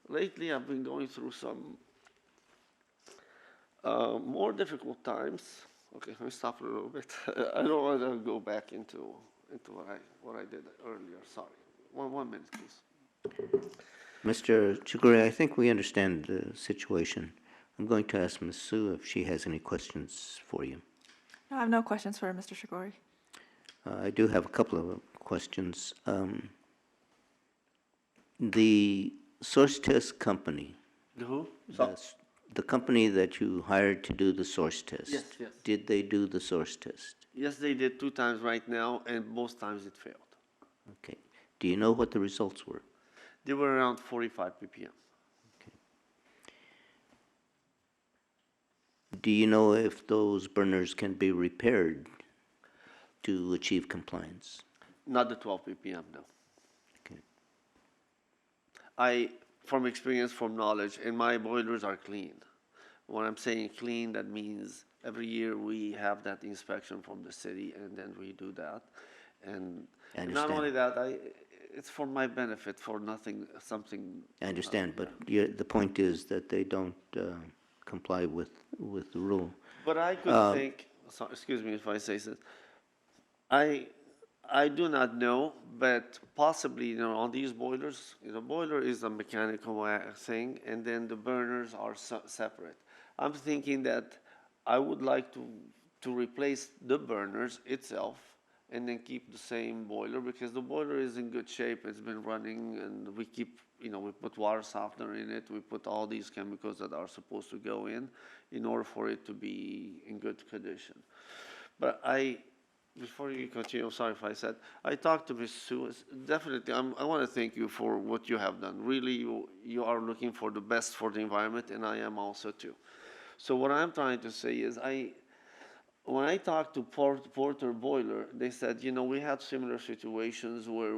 lately I've been going through some more difficult times. Okay, let me stop a little bit. I don't want to go back into what I did earlier. Sorry. One minute, please. Mr. Chigure, I think we understand the situation. I'm going to ask Ms. Sue if she has any questions for you. I have no questions for Mr. Shigori. I do have a couple of questions. The source test company, The who? the company that you hired to do the source test. Yes. Did they do the source test? Yes, they did 2 times right now, and both times it failed. Okay. Do you know what the results were? They were around 45 ppm. Do you know if those burners can be repaired to achieve compliance? Not the 12 ppm, no. Okay. From experience, from knowledge, and my boilers are clean. when I'm saying clean, that means every year we have that inspection from the city, and then we do that. And I not only understand. that, it's for my benefit, for nothing, something. I understand, but the point is that they don't comply with the rule. But I could think, so, excuse me if I say this, I, I do not know, but possibly, on these boilers, boiler is a mechanical thing, and then the burners are separate. I'm thinking that I would like to replace the burners itself and then keep the same boiler, because the boiler is in good shape. It's been running, and we keep, we put water softener in it. We put all these chemicals that are supposed to go in order for it to be in good condition. But before you continue, I'm sorry if I said, I talked to Ms. Sue. Definitely, I want to thank you for what you have done. Really, you are looking for the best for the environment, and I am also too. So what I'm trying to say is, when I talked to Porter Boiler, they said, we had similar situations where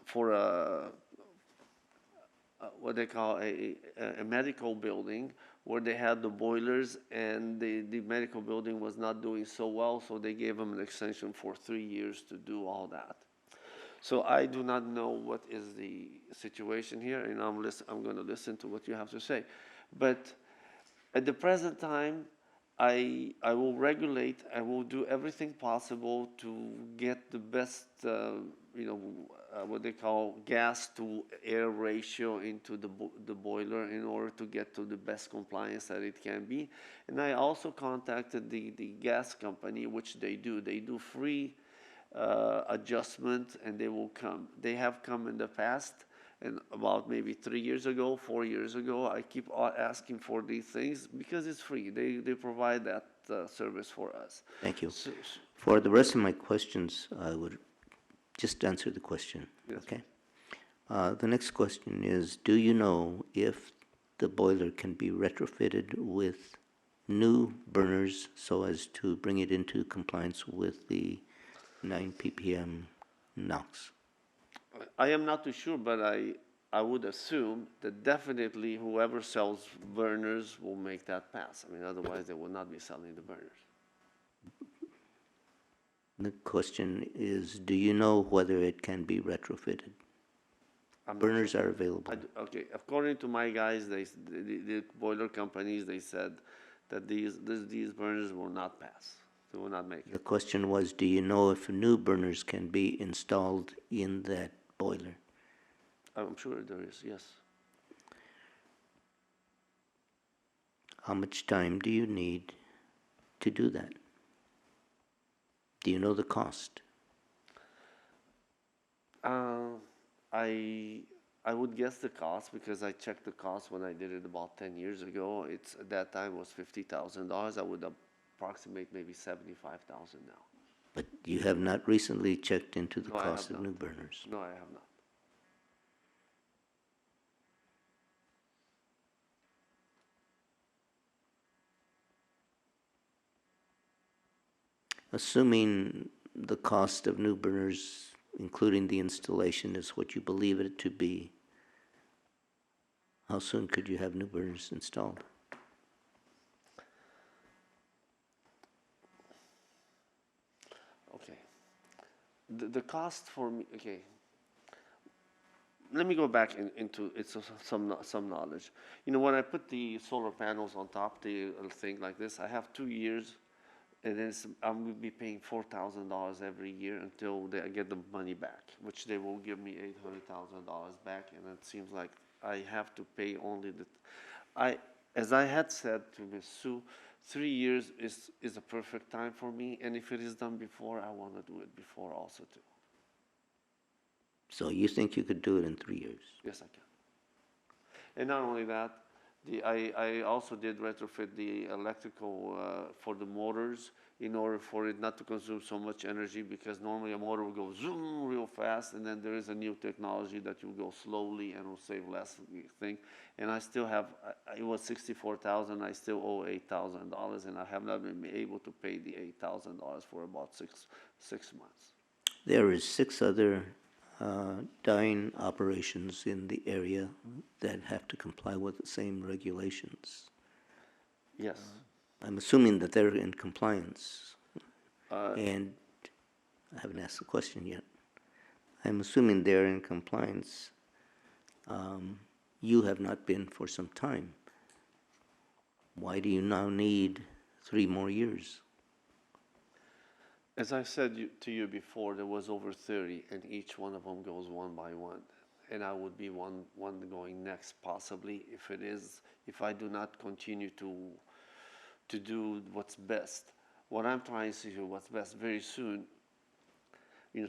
for what they call a medical building, where they had the boilers, and the medical building was not doing so well, so they gave them an extension for 3 years to do all that. So I do not know what is the situation here, and I'm going to listen to what you have to say. But at the present time, I will regulate. I will do everything possible to get the best, what they call gas to air ratio into the boiler, in order to get to the best compliance that it can be. And I also contacted the gas company, which they do. They do free adjustment, and they will come. They have come in the past. And about maybe 3 years ago, 4 years ago, I keep asking for these things because it's free. They provide that service for us. Thank you. So, For the rest of my questions, I would just answer the question, yes. okay? The next question is, do you know if the boiler can be retrofitted with new burners so as to bring it into compliance with the 9 ppm NOx? I am not too sure, but I would assume that definitely whoever sells burners will make that pass. I mean, otherwise they would not be selling the burners. The question is, do you know whether it can be retrofitted? I'm not Burners sure. are available. Okay, according to my guys, the boiler companies, they said that these burners will not pass. They will not make The it. question was, do you know if new burners can be installed in that boiler? I'm sure there is, yes. How much time do you need to do that? Do you know the cost? I would guess the cost, because I checked the cost when I did it about 10 years ago. It's at that time was $50,000. I would approximate maybe 75,000 now. But you have not recently checked into the No, I cost have of not. new burners. No, I have not. Assuming the cost of new burners, including the installation, is what you believe it to be, how soon could you have new burners installed? Okay. The cost for me, okay. Let me go back into it's some knowledge. When I put the solar panels on top, the thing like this, I have 2 years, and then I'm going to be paying $4,000 every year until I get the money back, which they will give me $800,000 back, and it seems like I have to pay only as I had said to Ms. Sue, 3 years is a perfect time for me, and if it is done before, I want to do it before also too. So you think you could do it in 3 years? Yes, I can. And not only that, I also did retrofit the electrical for the motors, in order for it not to consume so much energy, because normally a motor will go zoom real fast, and then there is a new technology that you go slowly and will save less thing. And I still have, it was $64,000, I still owe $8,000, and I have not been able to pay the $8,000 for about six months. There is 6 other dyeing operations in the area that have to comply with the same regulations. Yes. I'm assuming that they're in compliance, Uh, and I haven't asked the question yet. I'm assuming they're in compliance. You have not been for some time. Why do you now need 3 more years? As I said to you before, there was over 30, and each one of them goes one by one. And I would be one going next, possibly, if I do not continue to do what's best. What I'm trying to do what's best very soon,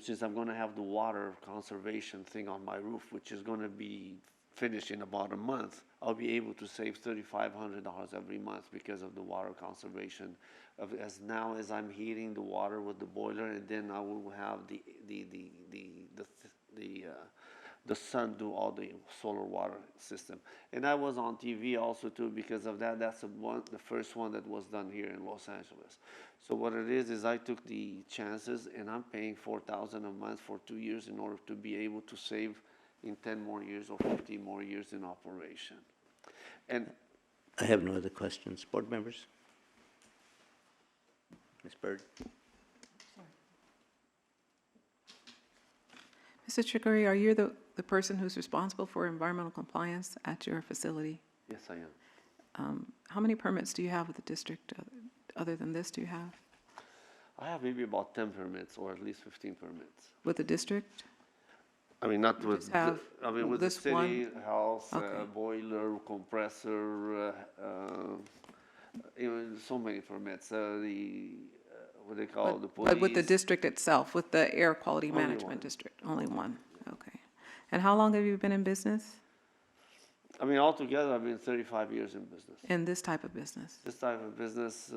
since I'm going to have the water conservation thing on my roof, which is going to be finished in about a month, I'll be able to save $3,500 every month because of the water conservation. As I'm heating the water with the boiler, and then I will have the sun do all the solar water system. And I was on TV also too because of that. That's the first one that was done here in Los Angeles. So what it is I took the chances, and I'm paying $4,000 a month for 2 years in order to be able to save in 10 more years or 15 more years in operation. And I have no other questions. Board members? Ms. Bird? Mr. Chiguri, are you the person who's responsible for environmental compliance at your facility? yes, I am. How many permits do you have with the district? Other than this, do you have I have maybe about 10 permits, or at least 15 permits. with the district? I mean, not with, just have with the this city, one? house, Okay. boiler, compressor, so many permits. What they call the police. But with the district itself, with the air quality Only management one. district? Only one, okay. And how long have you been in business, I mean, altogether, I've been 35 years in business. in this type of business? This type of business,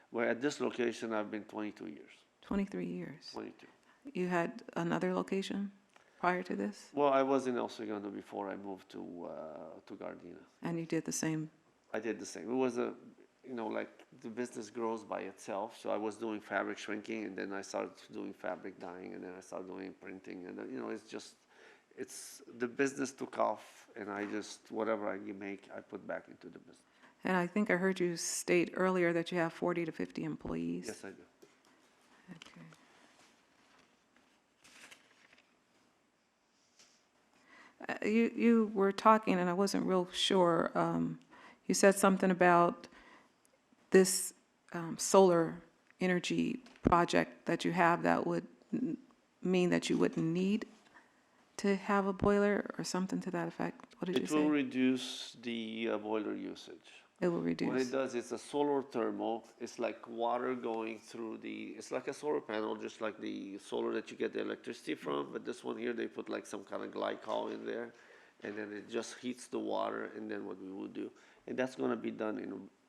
where at this location, I've been 22 years. 23 years. 22. You had another location prior to this? Well, I was in El Segundo before I moved to Gardena. And you did the same? I did the same. It was like the business grows by itself. So I was doing fabric shrinking, and then I started doing fabric dyeing, and then I started doing printing. And, the business took off, and whatever I make, I put back into the business. And I think I heard you state earlier that you have 40 to 50 employees? Yes, I do. Okay. You were talking, and I wasn't real sure, you said something about this solar energy project that you have that would mean that you wouldn't need to have a boiler or something to that effect? What did you It will say? reduce the boiler usage. It will What reduce. it does, it's a solar thermal. It's like water going through it's like a solar panel, just like the solar that you get the electricity from. But this one here, they put like some kind of glycol in there, and then it just heats the water. And then what we will do, and that's going to be done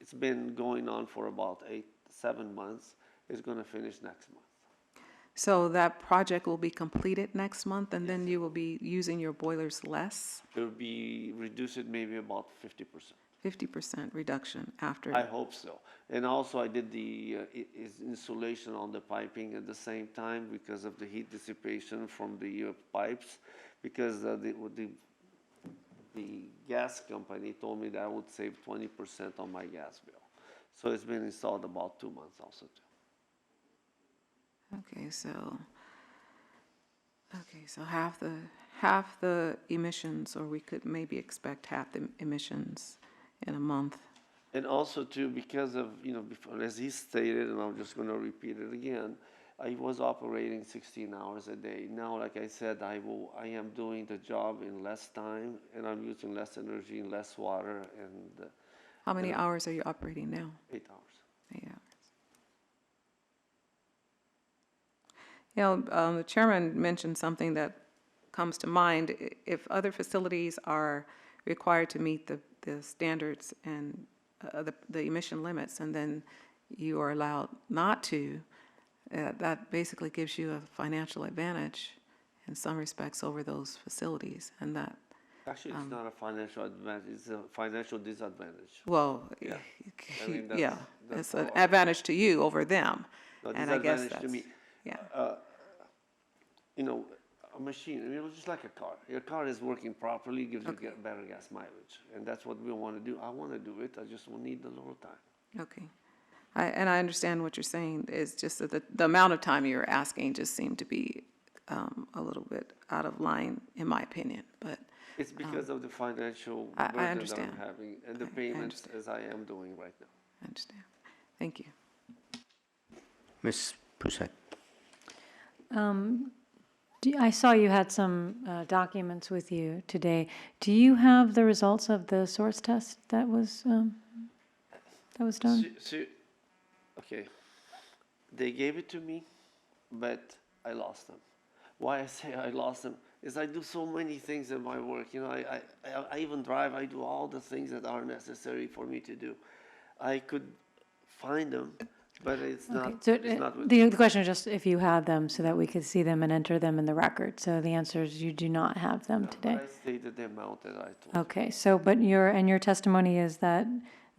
it's been going on for about 7 months. It's going to finish next month. So that project will be completed next month, and then you will be using your boilers less? It will be reduced maybe about 50%. 50% reduction after? I hope so. And also I did the insulation on the piping at the same time because of the heat dissipation from the pipes, because the gas company told me that I would save 20% on my gas bill. So it's been installed about 2 months also too. Okay, so half the emissions, or we could maybe expect half the emissions in a month. And also too, because of, before, as he stated, and I'm just going to repeat it again, I was operating 16 hours a day. Now, like I said, I am doing the job in less time, and I'm using less energy and less water, and How many hours are you operating now? 8 hours. 8 hours. The chairman mentioned something that comes to mind. If other facilities are required to meet the standards and the emission limits, and then you are allowed not to, that basically gives you a financial advantage in some respects over those facilities, and that, Actually, it's not a financial advantage, it's a financial disadvantage. well, Yeah. I mean, yeah, that's it's an all. advantage to you over them. No, And I guess disadvantage to me. yeah. a machine, I mean, it was just like a car. Your car is working properly, gives you Okay. better gas mileage. And that's what we want to do. I want to do it, I just will need a little time. Okay. And I understand what you're saying, it's just that the amount of time you're asking just seemed to be a little bit out of line, in my opinion, but It's because of the financial I burden that understand. I'm having and the I payments understand. as I am doing right now. I understand. Thank you. Ms. Prusek. I saw you had some documents with you today. Do you have the results of the source test that was done? Okay, they gave it to me, but I lost them. Why I say I lost them is I do so many things in my work. You know, I even drive. I do all the things that are necessary for me to do. I could find them, but it's Okay, not. so It's not with the question is just if you had them so that we could see them and enter them in the record. So the answer is you do not have them today. But I stated the amount that I told. Okay, so but your testimony is that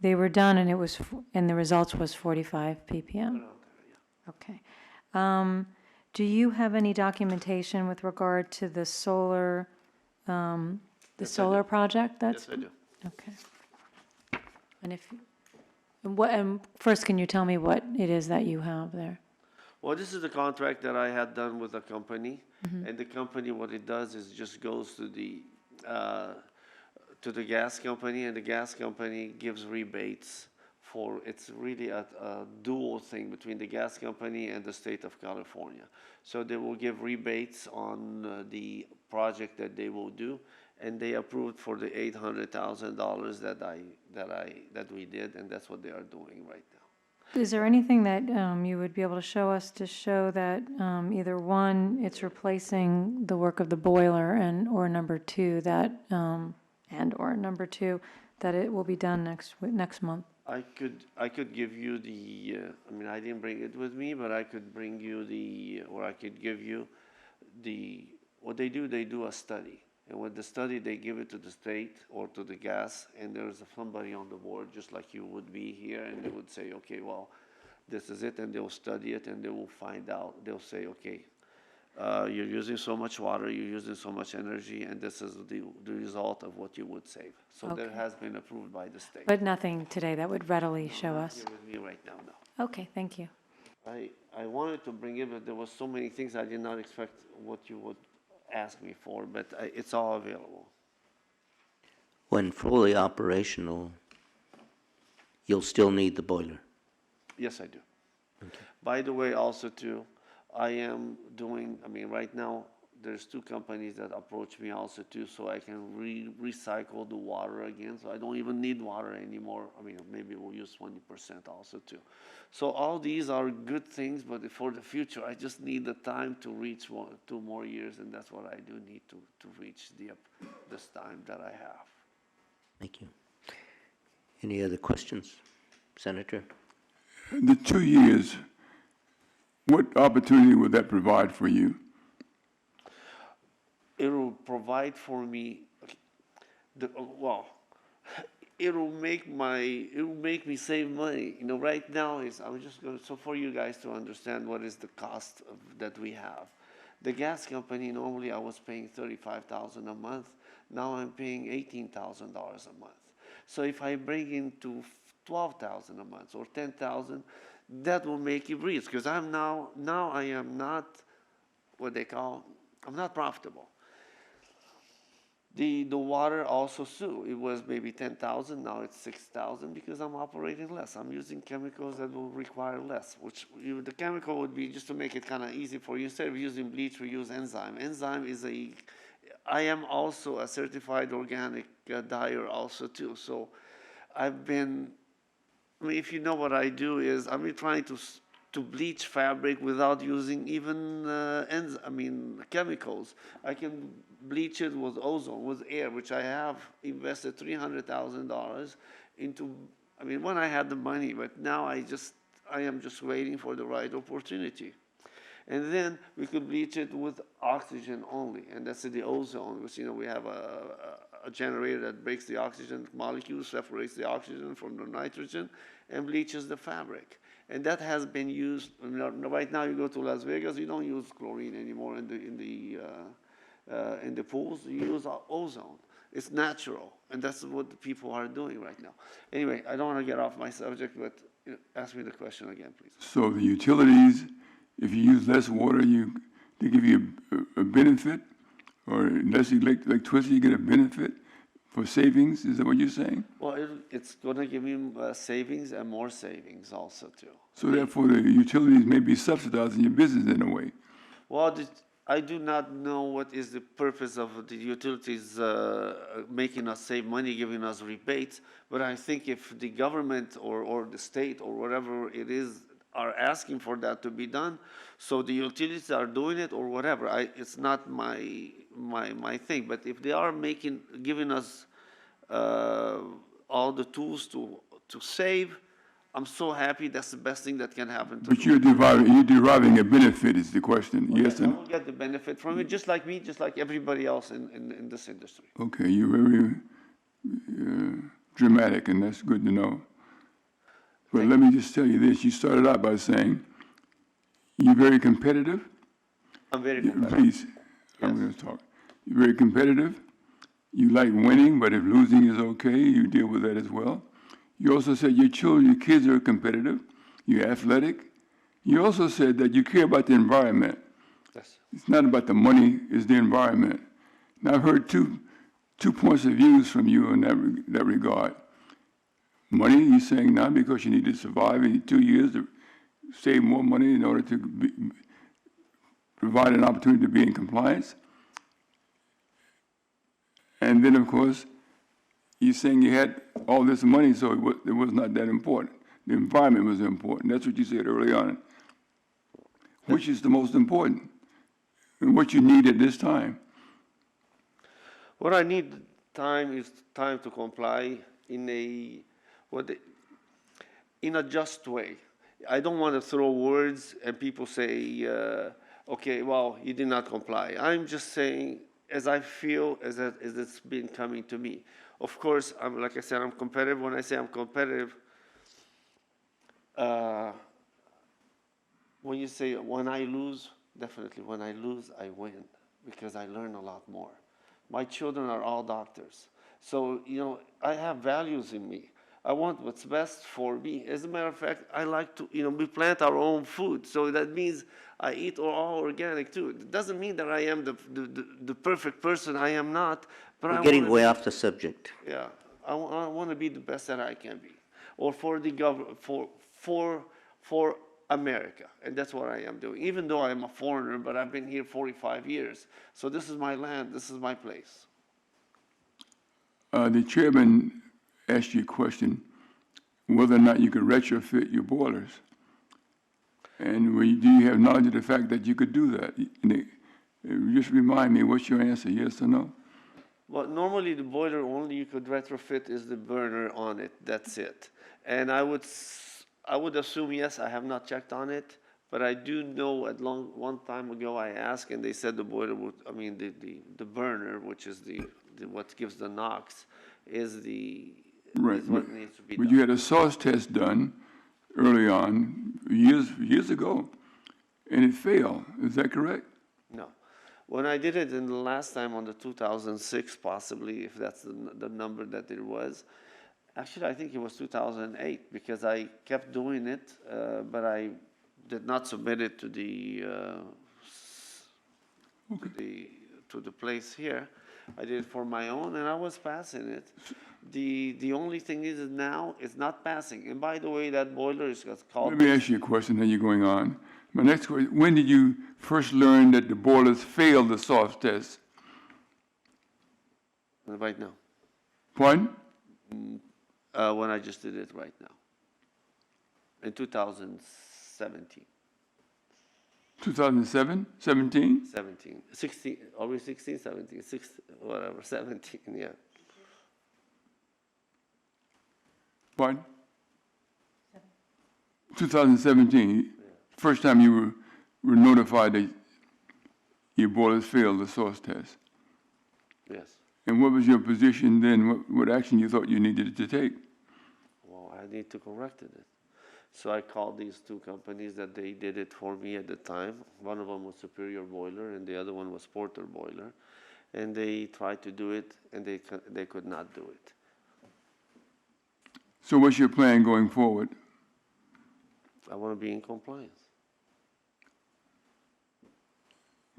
they were done and and the results was 45 ppm. Around there, yeah. Okay. Do you have any documentation with regard to the solar, Yes, I solar do. project? Yes, I do. Okay. And first, can you tell me what it is that you have there? Well, this is the contract that I had done with a company, and the company, what it does is just goes to the gas company, and the gas company gives rebates for, it's really a dual thing between the gas company and the state of California. So they will give rebates on the project that they will do, and they approved for the $800,000 that we did, and that's what they are doing right now. Is there anything that you would be able to show us to show that either one, it's replacing the work of the boiler, or number two, that it will be done next month? I could give you the, I mean, I didn't bring it with me, but I could bring you or I could give you what they do a study. And with the study, they give it to the state or to the gas, and there's somebody on the board, just like you would be here, and they would say, okay, well, this is it, and they'll study it, and they will find out. They'll say, okay, you're using so much water, you're using so much energy, and this is the result of what you would save. So that Okay. has been approved by the state. But nothing today that would readily show Not us? here with me right now, no. Okay, thank you. I wanted to bring it, but there was so many things I did not expect what you would ask me for, but it's all available. When fully operational, you'll still need the boiler. Yes, I do. By the way, also too, I am doing, I mean, right now, there's two companies that approach me also too, so I can recycle the water again, so I don't even need water anymore. I mean, maybe we'll use 20% also too. So all these are good things, but for the future, I just need the time to reach 2 more years, and that's what I do need to reach this time that I have. Thank you. Any other questions? Senator? The 2 years, what opportunity would that provide for you? It will provide for me, well, it will make me save money. You know, right now I'm just going to, so for you guys to understand what is the cost that we have. The gas company, normally I was paying $35,000 a month. Now I'm paying $18,000 a month. So if I bring in to $12,000 a month or $10,000, that will make it breathe, because I am not what they call, I'm not profitable. The water also too, it was maybe 10,000, now it's 6,000 because I'm operating less. I'm using chemicals that will require less, which the chemical would be, just to make it kind of easy for you, instead of using bleach, we use enzyme. Enzyme is I am also a certified organic dyer also too. So I mean, if you know what I do is, I'm trying to bleach fabric without using even chemicals. I can bleach it with ozone, with air, which I have invested $300,000 into. I mean, when I had the money, but now I am just waiting for the right opportunity. And then we could bleach it with oxygen only, and that's the ozone, which, you know, we have a generator that breaks the oxygen molecules, separates the oxygen from the nitrogen, and bleaches the fabric. And that has been used. Right now, you go to Las Vegas, you don't use chlorine anymore in in the pools, you use ozone. It's natural, and that's what the people are doing right now. Anyway, I don't want to get off my subject, but ask me the question again, please. So the utilities, if you use less water, they give you a benefit, or less electricity, you get a benefit for savings. Is that what you're saying? Well, it's going to give you savings and more savings also too. So therefore, the utilities may be subsidizing your business in a way. Well, I do not know what is the purpose of the utilities making us save money, giving us rebates, but I think if the government or the state or whatever it is are asking for that to be done, so the utilities are doing it or whatever, it's not my thing. But if they are giving us all the tools to save, I'm so happy. That's the best thing that can happen to me. But you're deriving a benefit is the question, yes I and will get the benefit from it, just like me, just like everybody else in this industry. okay, you're very dramatic, and that's good to know. But let me just tell you this. You started out by saying you're very competitive. I'm very competitive. Please, I'm going to talk. You're very competitive. You like winning, but if losing is okay, you deal with that as well. You also said your kids are competitive. You're athletic. You also said that you care about the environment. Yes. It's not about the money, it's the environment. Now, I've heard two points of views from you in that regard. Money, you're saying now because you need to survive in 2 years to save more money in order to provide an opportunity to be in compliance. And then, of course, you're saying you had all this money, so it was not that important. The environment was important. That's what you said early on. Which is the most important? And what you need at this time? What I need is time to comply in a just way. I don't want to throw words and people say, okay, well, you did not comply. I'm just saying, as I feel, as it's been coming to me. Of course, like I said, I'm competitive. When I say I'm competitive, when you say when I lose, definitely when I lose, I win because I learn a lot more. My children are all doctors. So, I have values in me. I want what's best for me. As a matter of fact, I like to, we plant our own food. So that means I eat all organic too. It doesn't mean that I am the perfect person. I am not. But We're getting way off the subject. Yeah, I want to be the best that I can be, or for the government, for America, and that's what I am doing. Even though I am a foreigner, but I've been here 45 years, so this is my land. This is my place. The chairman asked you a question whether or not you could retrofit your boilers. And do you have knowledge of the fact that you could do that? Just remind me, what's your answer, yes or no? Well, normally the boiler only you could retrofit is the burner on it. That's it. And I would assume yes. I have not checked on it, but I do know one time ago I asked and they said the boiler would. I mean the burner, which is what gives the NOx, is what needs to be done. But you had a source test done early on years ago, and it failed. Is that correct? No. When I did it in the last time on the 2006, possibly, if that's the number that it was, actually I think it was 2008 because I kept doing it, but I did not submit it to the place here. I did it for my own, and I was passing it. The only thing is now it's not passing. And by the way, that boiler is called. Let me ask you a question. Then you're going on. My next question: when did you first learn that the boilers failed the source test? Right now. Pardon? When I just did it right now. In 2017. 2007? 17? 17. 16. Are we 16? 17. 16, whatever. 17, yeah. Pardon? 2017. First time you were notified that your boilers failed the source test. Yes. And what was your position then? What action you thought you needed to take? Well, I need to correct it. So I called these two companies that they did it for me at the time. One of them was Superior Boiler and the other one was Porter Boiler. And they tried to do it and they could not do it. So what's your plan going forward? I want to be in compliance.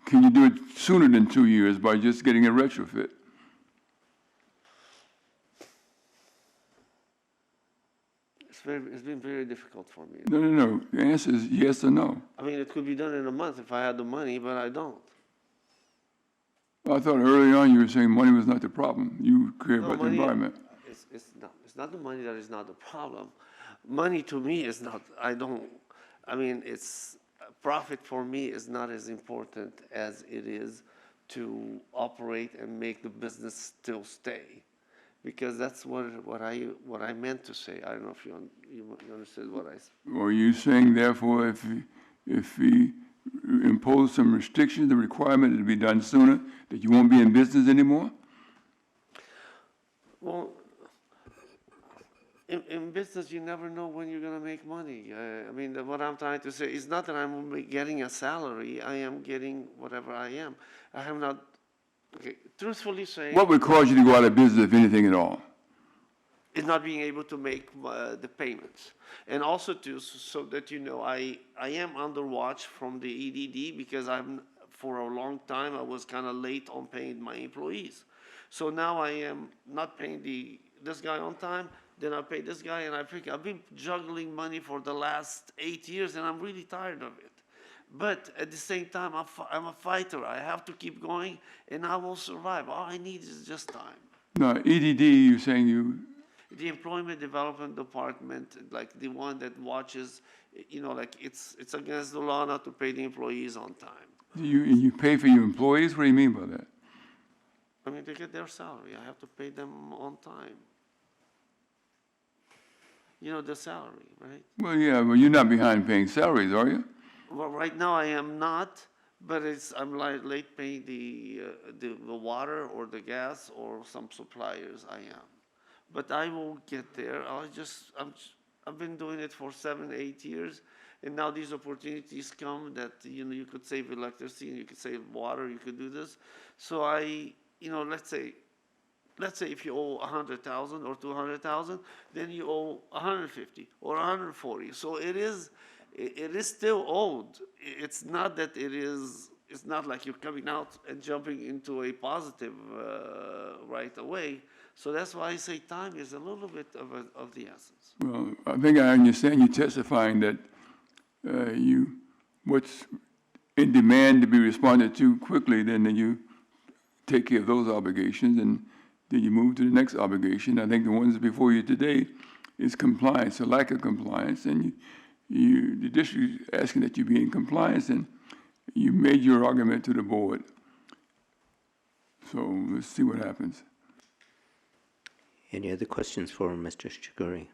Can you do it sooner than 2 years by just getting a retrofit? It's been very difficult for me. No. The answer is yes or no. I mean, it could be done in a month if I had the money, but I don't. I thought early on you were saying money was not the problem. You care No, about the money- environment. It's not the money that is not the problem. Money to me is not, it's, profit for me is not as important as it is to operate and make the business still stay. Because that's what I meant to say. I don't know if you understood what I said. Are you saying therefore if we impose some restrictions, the requirement to be done sooner, that you won't be in business anymore? Well, in business, you never know when you're going to make money. What I'm trying to say is not that I'm getting a salary. I am getting whatever I am. I have not, truthfully saying, What would cause you to go out of business, if anything at all? is not being able to make the payments. And also, so that you know, I am under watch from the EDD because for a long time, I was kind of late on paying my employees. So now I am not paying this guy on time, then I pay this guy, and I've been juggling money for the last 8 years, and I'm really tired of it. But at the same time, I'm a fighter. I have to keep going, and I will survive. All I need is just time. No, EDD, you're saying The Employment Development Department, like the one that watches, it's against the law not to pay the employees on time. you pay for your employees? What do you mean by that? They get their salary. I have to pay them on time. The salary, right? Well, yeah, but you're not behind paying salaries, are you? Well, right now I am not, but I'm late paying the water or the gas or some suppliers. I am, but I will get there. I've been doing it for 7, 8 years, and now these opportunities come that you could save electricity, and you could save water, you could do this. So let's say if you owe 100,000 or 200,000, then you owe 150 or 140. So it is still owed. It's not that it's not like you're coming out and jumping into a positive right away. So that's why I say time is a little bit of the essence. Well, I think I understand you testifying that what's in demand to be responded to quickly, then you take care of those obligations, and then you move to the next obligation. I think the ones before you today is compliance, a lack of compliance, and the district is asking that you be in compliance, and you made your argument to the board. So let's see what happens. Any other questions for Mr. Shiguri?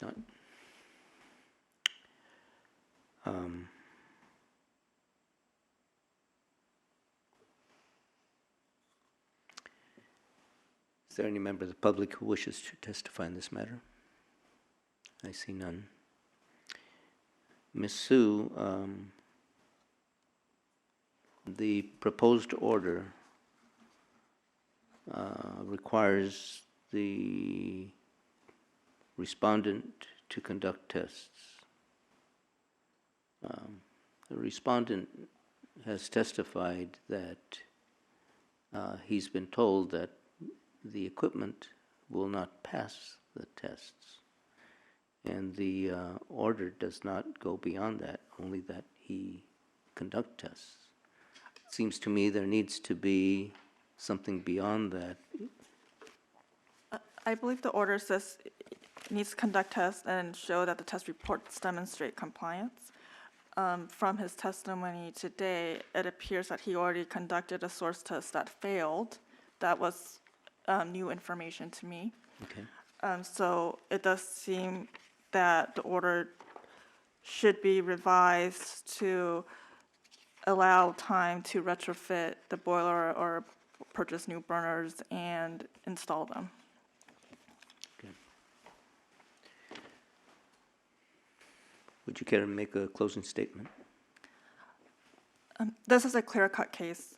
Not. Is there any member of the public who wishes to testify in this matter? I see none. Ms. Sue, the proposed order requires the respondent to conduct tests. The respondent has testified that he's been told that the equipment will not pass the tests, and the order does not go beyond that, only that he conduct tests. It seems to me there needs to be something beyond that. I believe the order says it needs to conduct tests and show that the test reports demonstrate compliance. From his testimony today, it appears that he already conducted a source test that failed. That was new information to me. Okay. So it does seem that the order should be revised to allow time to retrofit the boiler or purchase new burners and install them. Okay. Would you care to make a closing statement? This is a clear-cut case.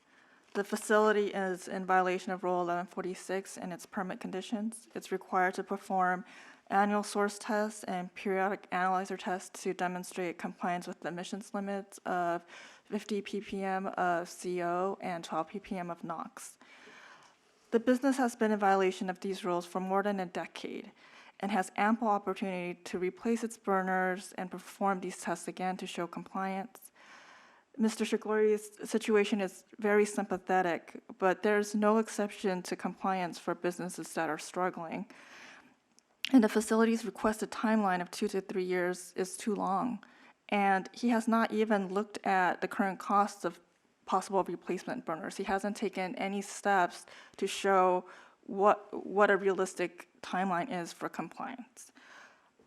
The facility is in violation of Rule 1146 and its permit conditions. It's required to perform annual source tests and periodic analyzer tests to demonstrate compliance with the emissions limits of 50 ppm of CO and 12 ppm of NOx. The business has been in violation of these rules for more than a decade and has ample opportunity to replace its burners and perform these tests again to show compliance. Mr. Shigori's situation is very sympathetic, but there's no exception to compliance for businesses that are struggling. And the facility's requested timeline of 2 to 3 years is too long. And he has not even looked at the current costs of possible replacement burners. He hasn't taken any steps to show what a realistic timeline is for compliance.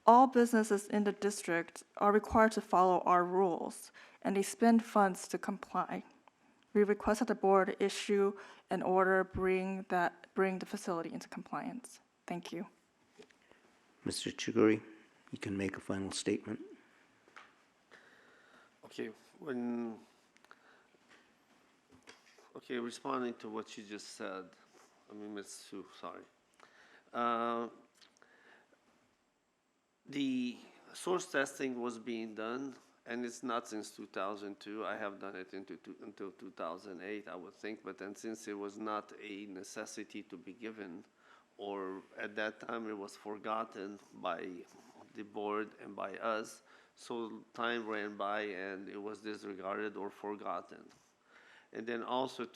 All businesses in the district are required to follow our rules, and they spend funds to comply. We request that the board issue an order bring the facility into compliance. Thank you. Mr. Chiguri, you can make a final statement. Responding to what you just said, Ms. Sue, sorry. The source testing was being done, and it's not since 2002. I have done it until 2008, I would think, but then since it was not a necessity to be given, or at that time it was forgotten by the board and by us, so time ran by and it was disregarded or forgotten. And then also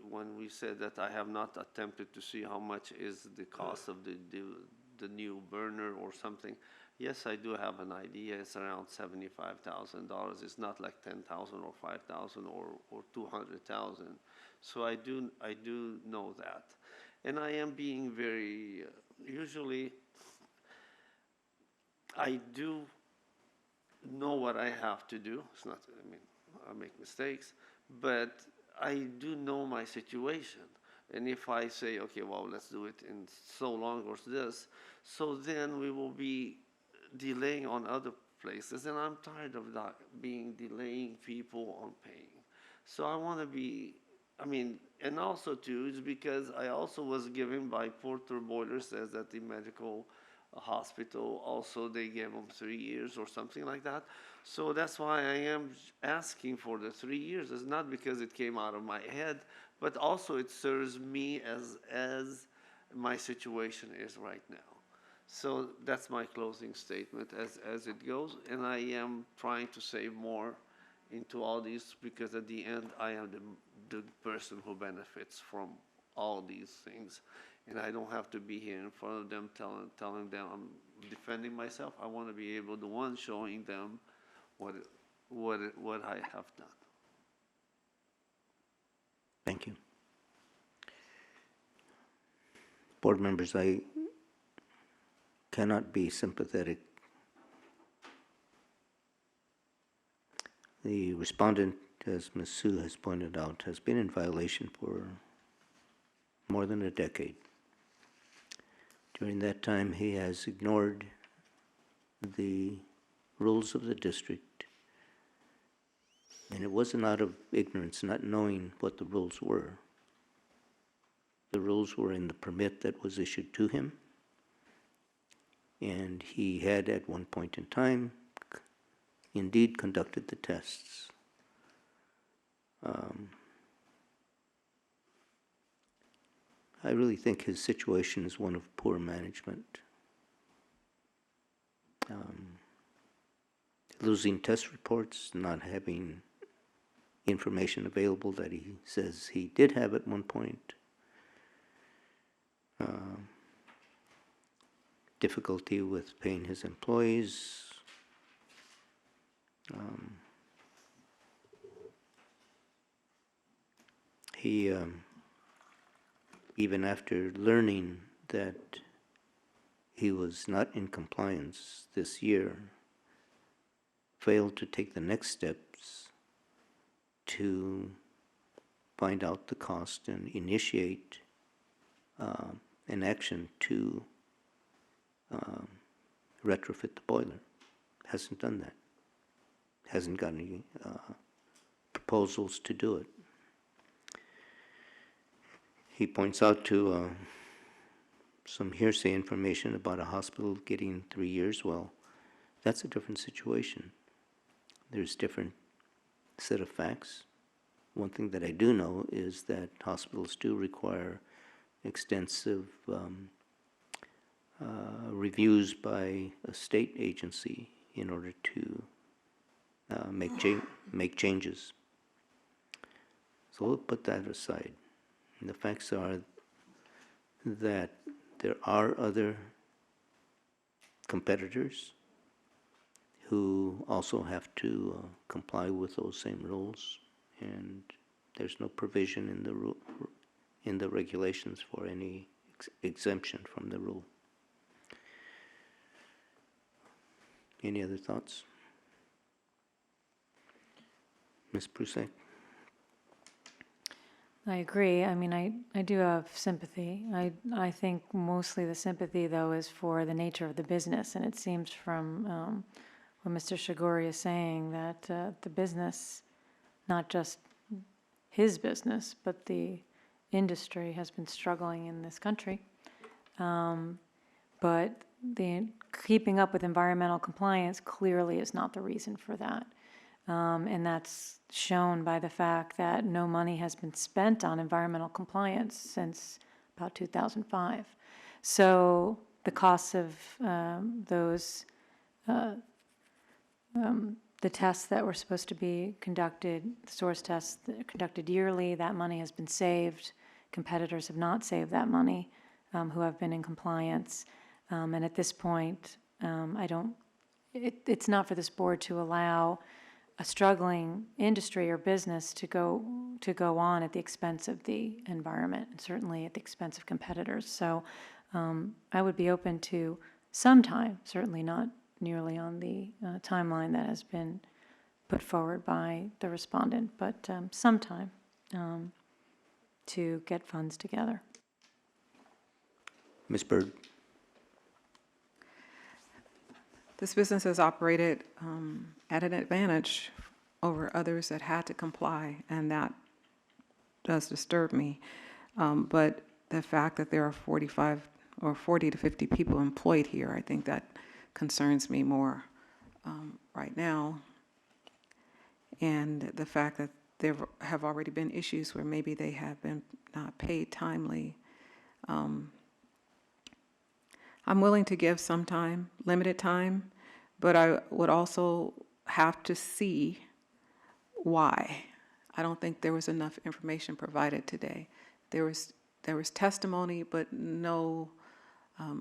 when we said that I have not attempted to see how much is the cost of the new burner or something, yes, I do have an idea. It's around $75,000. It's not like 10,000 or 5,000 or 200,000. So I do know that. And I am being very, usually I do know what I have to do. It's not, I make mistakes, but I do know my situation. And if I say, okay, well, let's do it in so long or this, so then we will be delaying on other places. And I'm tired of that, delaying people on paying. So I want to be, and also too, is because I also was given by Porter Boiler says that the medical hospital, also they gave them 3 years or something like that. So that's why I am asking for the 3 years. It's not because it came out of my head, but also it serves me as my situation is right now. So that's my closing statement as it goes. And I am trying to save more into all these because at the end I am the person who benefits from all these things. And I don't have to be here in front of them telling them I'm defending myself. I want to be able, the one showing them what I have done. Thank you. Board members, I cannot be sympathetic. The respondent, as Ms. Sue has pointed out, has been in violation for more than a decade. During that time, he has ignored the rules of the district, and it wasn't out of ignorance, not knowing what the rules were. The rules were in the permit that was issued to him, and he had at one point in time indeed conducted the tests. I really think his situation is one of poor management. Losing test reports, not having information available that he says he did have at one point. Difficulty with paying his employees. He, even after learning that he was not in compliance this year, failed to take the next steps to find out the cost and initiate an action to retrofit the boiler. Hasn't done that. hasn't got any proposals to do it. He points out to some hearsay information about a hospital getting 3 years. Well, that's a different situation. There's different set of facts. One thing that I do know is that hospitals do require extensive reviews by a state agency in order to make changes. So we'll put that aside. And the facts are that there are other competitors who also have to comply with those same rules, and there's no provision in the regulations for any exemption from the rule. Any other thoughts? Ms. Prusek? I agree. I mean, I do have sympathy. I think mostly the sympathy, though, is for the nature of the business. And it seems from what Mr. Shigori is saying that the business, not just his business, but the industry has been struggling in this country. But the keeping up with environmental compliance clearly is not the reason for that. And that's shown by the fact that no money has been spent on environmental compliance since about 2005. So the costs of the tests that were supposed to be conducted, source tests conducted yearly, that money has been saved. Competitors have not saved that money who have been in compliance. And at this point, it's not for this board to allow a struggling industry or business to go on at the expense of the environment, and certainly at the expense of competitors. So I would be open to some time, certainly not nearly on the timeline that has been put forward by the respondent, but some time to get funds together. Ms. Byrd? This business has operated at an advantage over others that had to comply, and that does disturb me. But the fact that there are 45 or 40 to 50 people employed here, I think that concerns me more right now. And the fact that there have already been issues where maybe they have been not paid timely. I'm willing to give some time, limited time, but I would also have to see why. I don't think there was enough information provided today. There was testimony, but no,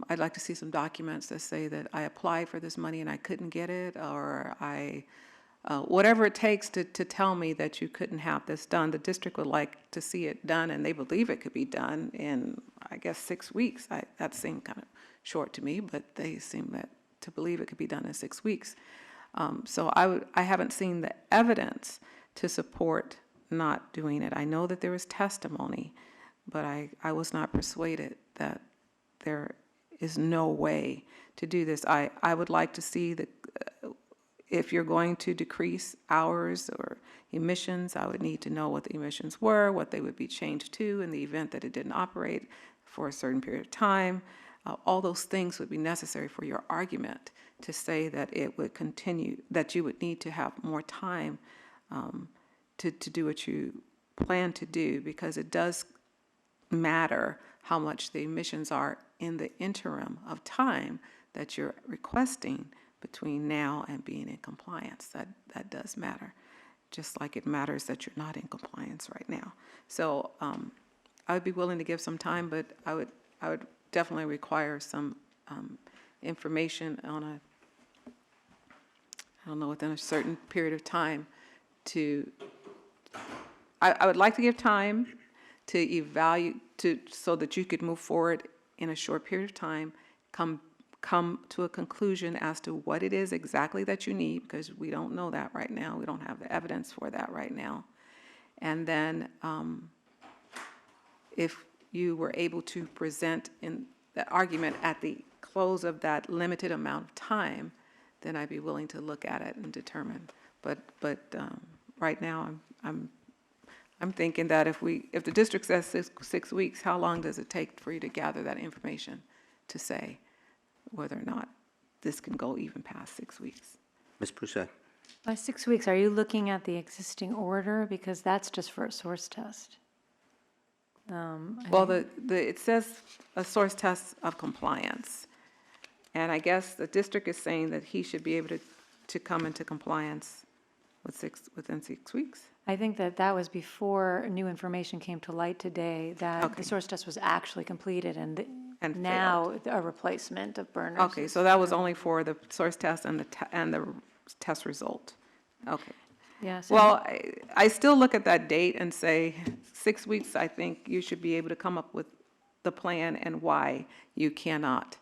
I'd like to see some documents that say that I applied for this money and I couldn't get it, or whatever it takes to tell me that you couldn't have this done. The district would like to see it done, and they believe it could be done in, I guess, 6 weeks. That seemed kind of short to me, but they seem to believe it could be done in 6 weeks. So I haven't seen the evidence to support not doing it. I know that there was testimony, but I was not persuaded that there is no way to do this. I would like to see that if you're going to decrease hours or emissions, I would need to know what the emissions were, what they would be changed to in the event that it didn't operate for a certain period of time. All those things would be necessary for your argument to say that it would continue, that you would need to have more time to do what you plan to do, because it does matter how much the emissions are in the interim of time that you're requesting between now and being in compliance. That does matter, just like it matters that you're not in compliance right now. So I would be willing to give some time, but I would definitely require some information on within a certain period of time to, I would like to give time to evaluate, so that you could move forward in a short period of time, come to a conclusion as to what it is exactly that you need, because we don't know that right now. We don't have the evidence for that right now. And then if you were able to present in that argument at the close of that limited amount of time, then I'd be willing to look at it and determine But right now, I'm thinking that if the district says 6 weeks, how long does it take for you to gather that information to say whether or not this can go even past 6 weeks? Ms. Prusak? By 6 weeks, are you looking at the existing order? Because that's just for a source test. Well, it says a source test of compliance. And I guess the district is saying that he should be able to come into compliance within 6 weeks. I think that was before new information came to light today, that Okay. the source test was actually completed and And now a replacement of burners. Okay, so that was only for the source test and the test result. Okay. Yes. Well, I still look at that date and say, 6 weeks, I think you should be able to come up with the plan and why you cannot,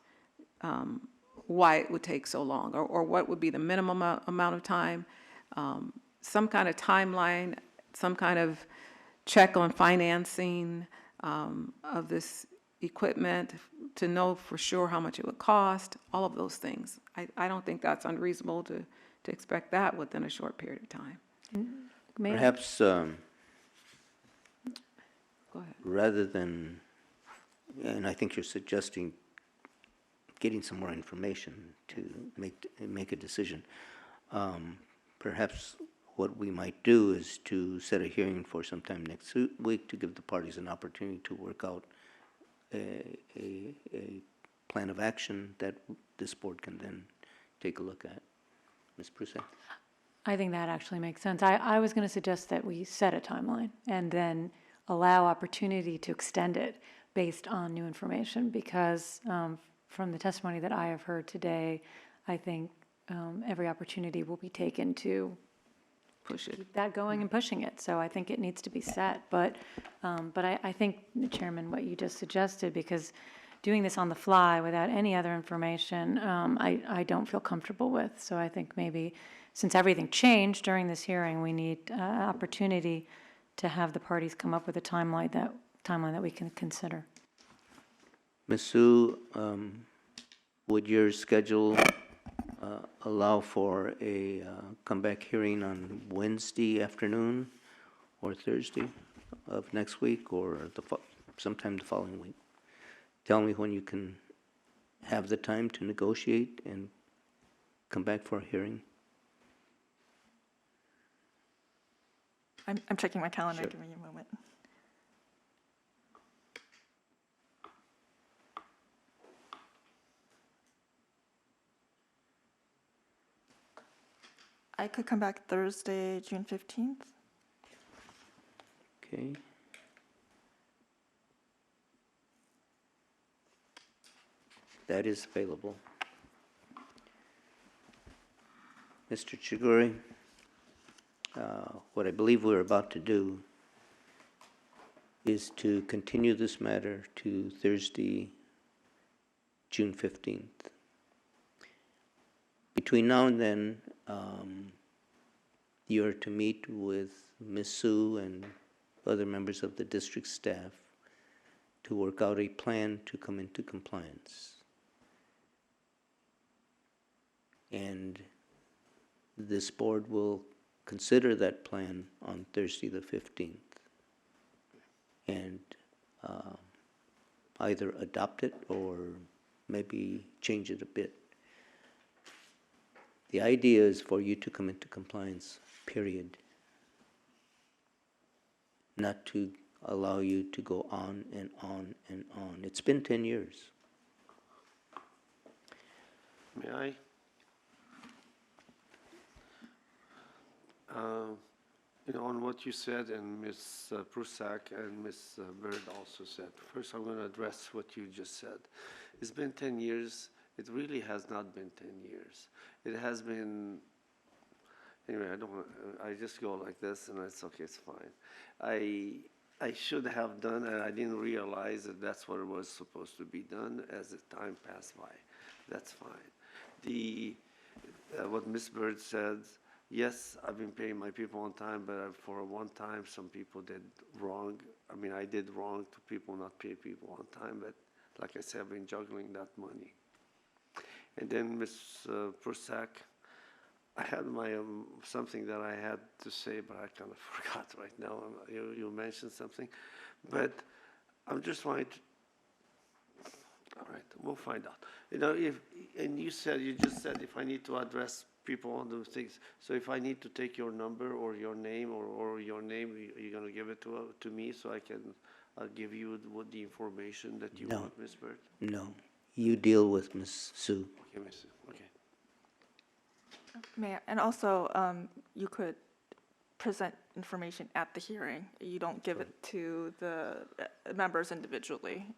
why it would take so long, or what would be the minimum amount of time, some kind of timeline, some kind of check on financing of this equipment to know for sure how much it would cost, all of those things. I don't think that's unreasonable to expect that within a short period of time. May I- Perhaps Go ahead. rather than, and I think you're suggesting getting some more information to make a decision. Perhaps what we might do is to set a hearing for sometime next week to give the parties an opportunity to work out a plan of action that this board can then take a look at. Ms. Prusak? I think that actually makes sense. I was going to suggest that we set a timeline and then allow opportunity to extend it based on new information, because from the testimony that I have heard today, I think every opportunity will be taken to Push it. keep that going and pushing it. So I think it needs to be set. But I think, Chairman, what you just suggested, because doing this on the fly without any other information, I don't feel comfortable with. So I think maybe, since everything changed during this hearing, we need opportunity to have the parties come up with a timeline that we can consider. Ms. Sue, would your schedule allow for a comeback hearing on Wednesday afternoon or Thursday of next week, or sometime the following week? Tell me when you can have the time to negotiate and come back for a hearing. I'm checking my calendar, Sure. give me a moment. I could come back Thursday, June 15th. Okay. That is available. Mr. Chiguri, what I believe we're about to do is to continue this matter to Thursday, June 15th. Between now and then, you are to meet with Ms. Sue and other members of the district staff to work out a plan to come into compliance. And this board will consider that plan on Thursday the 15th and either adopt it or maybe change it a bit. The idea is for you to come into compliance, period. Not to allow you to go on and on and on. It's been 10 years. May I? On what you said, and Ms. Prusak and Ms. Bird also said. First, I'm going to address what you just said. It's been 10 years. It really has not been 10 years. It has been, anyway, I just go like this, and it's okay, it's fine. I should have done, and I didn't realize that that's what was supposed to be done as the time passed by. That's fine. What Ms. Bird said, yes, I've been paying my people on time, but for one time, some people did wrong. I mean, I did wrong to people, not pay people on time, but like I said, I've been juggling that money. And then Ms. Prusak, I had my something that I had to say, but I kind of forgot right now. You mentioned something, but I'm just wanting to. All right, we'll find out. You know, if and you just said if I need to address people on those things. So if I need to take your number or your name or your name, you're gonna give it to me so I can give you what the information that you No. want, Ms. Bird. No, you deal with Ms. Sue. Okay, Ms. Okay. May I- and also, you could present information at the hearing. You don't give it to the members individually.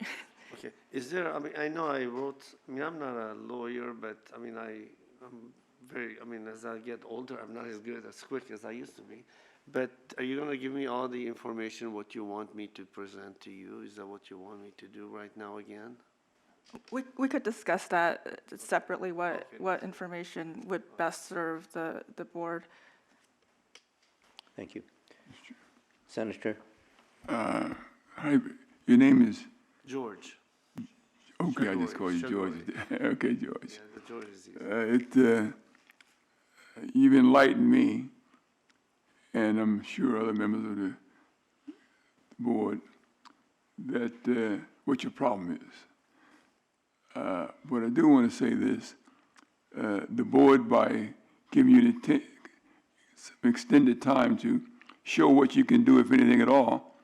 Okay. Is there, I mean, I know I wrote, I mean, I'm not a lawyer, but I mean, I'm very, I mean, as I get older, I'm not as good, as quick as I used to be. But are you going to give me all the information, what you want me to present to you? Is that what you want me to do right now again? We could discuss that separately, what information would best serve the board. Thank you. Senator? Hi, your name is, George. okay, I just Shagori, called you George. Okay, George. Yeah, the George is easy. You've enlightened me, and I'm sure other members of the board, that what your problem is. But I do want to say this. The board, by giving you some extended time to show what you can do, if anything at all,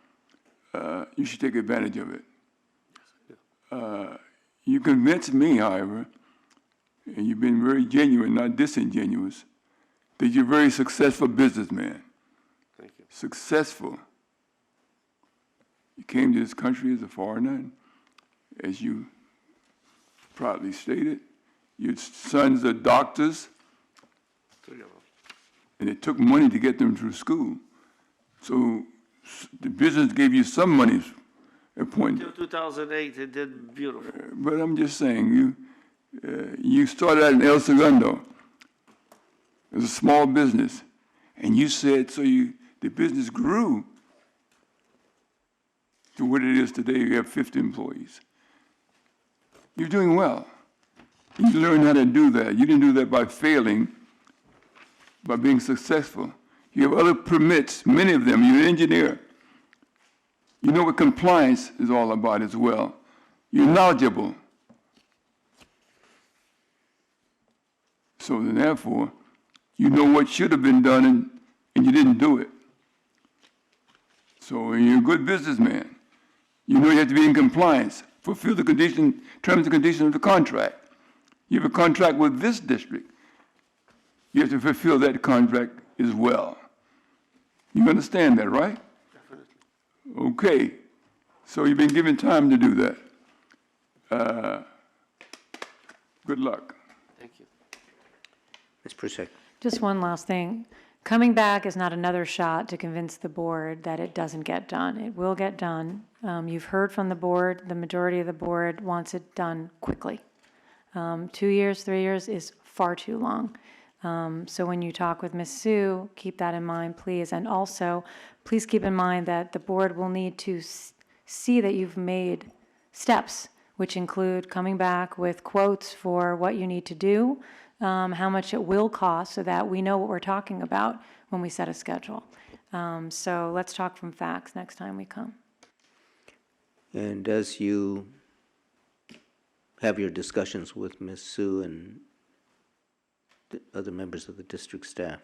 you should take advantage of it. You convinced me, however, and you've been very genuine, not disingenuous, that you're a very successful businessman. Thank you. Successful. You came to this country as a foreigner, and as you proudly stated, your sons are doctors, 3 of them. and it took money to get them through school. So the business gave you some money at point. Till 2008, it did beautiful. But I'm just saying, you started out in El Segundo. It was a small business, and you said the business grew to what it is today. You have 50 employees. You're doing well. You learned how to do that. You didn't do that by failing, by being successful. You have other permits, many of them. You're an engineer. You know what compliance is all about as well. You're knowledgeable. So then therefore, you know what should have been done and you didn't do it. So you're a good businessman. You know you have to be in compliance, fulfill the terms and conditions of the contract. You have a contract with this district. You have to fulfill that contract as well. You understand that, right? Definitely. Okay. So you've been given time to do that. Good luck. Thank you. Ms. Prusek? Just one last thing. Coming back is not another shot to convince the board that it doesn't get done. It will get done. You've heard from the board. The majority of the board wants it done quickly. 2 years, 3 years is far too long. So when you talk with Ms. Sue, keep that in mind, please. And also, please keep in mind that the board will need to see that you've made steps, which include coming back with quotes for what you need to do, how much it will cost, so that we know what we're talking about when we set a schedule. So let's talk from facts next time we come. And as you have your discussions with Ms. Sue and the other members of the district staff,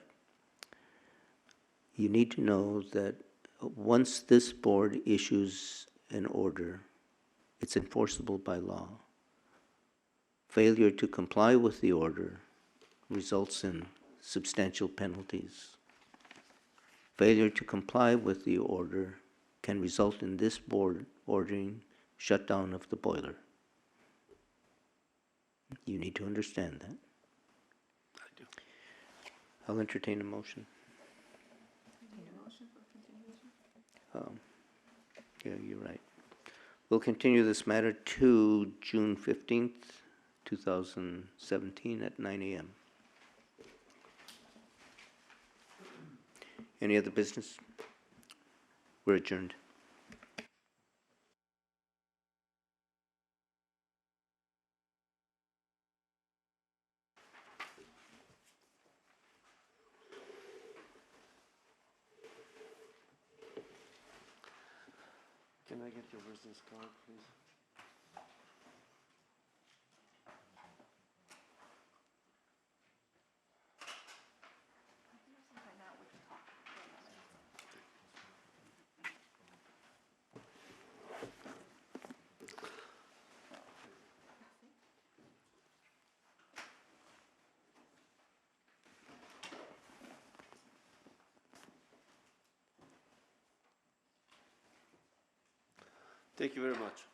you need to know that once this board issues an order, it's enforceable by law. Failure to comply with the order results in substantial penalties. Failure to comply with the order can result in this board ordering shutdown of the boiler. You need to understand that. I do. I'll entertain a motion. Yeah, you're right. We'll continue this matter to June 15th, 2017 at 9 a.m. Any other business? We're adjourned. take your business card, please. Thank you very much.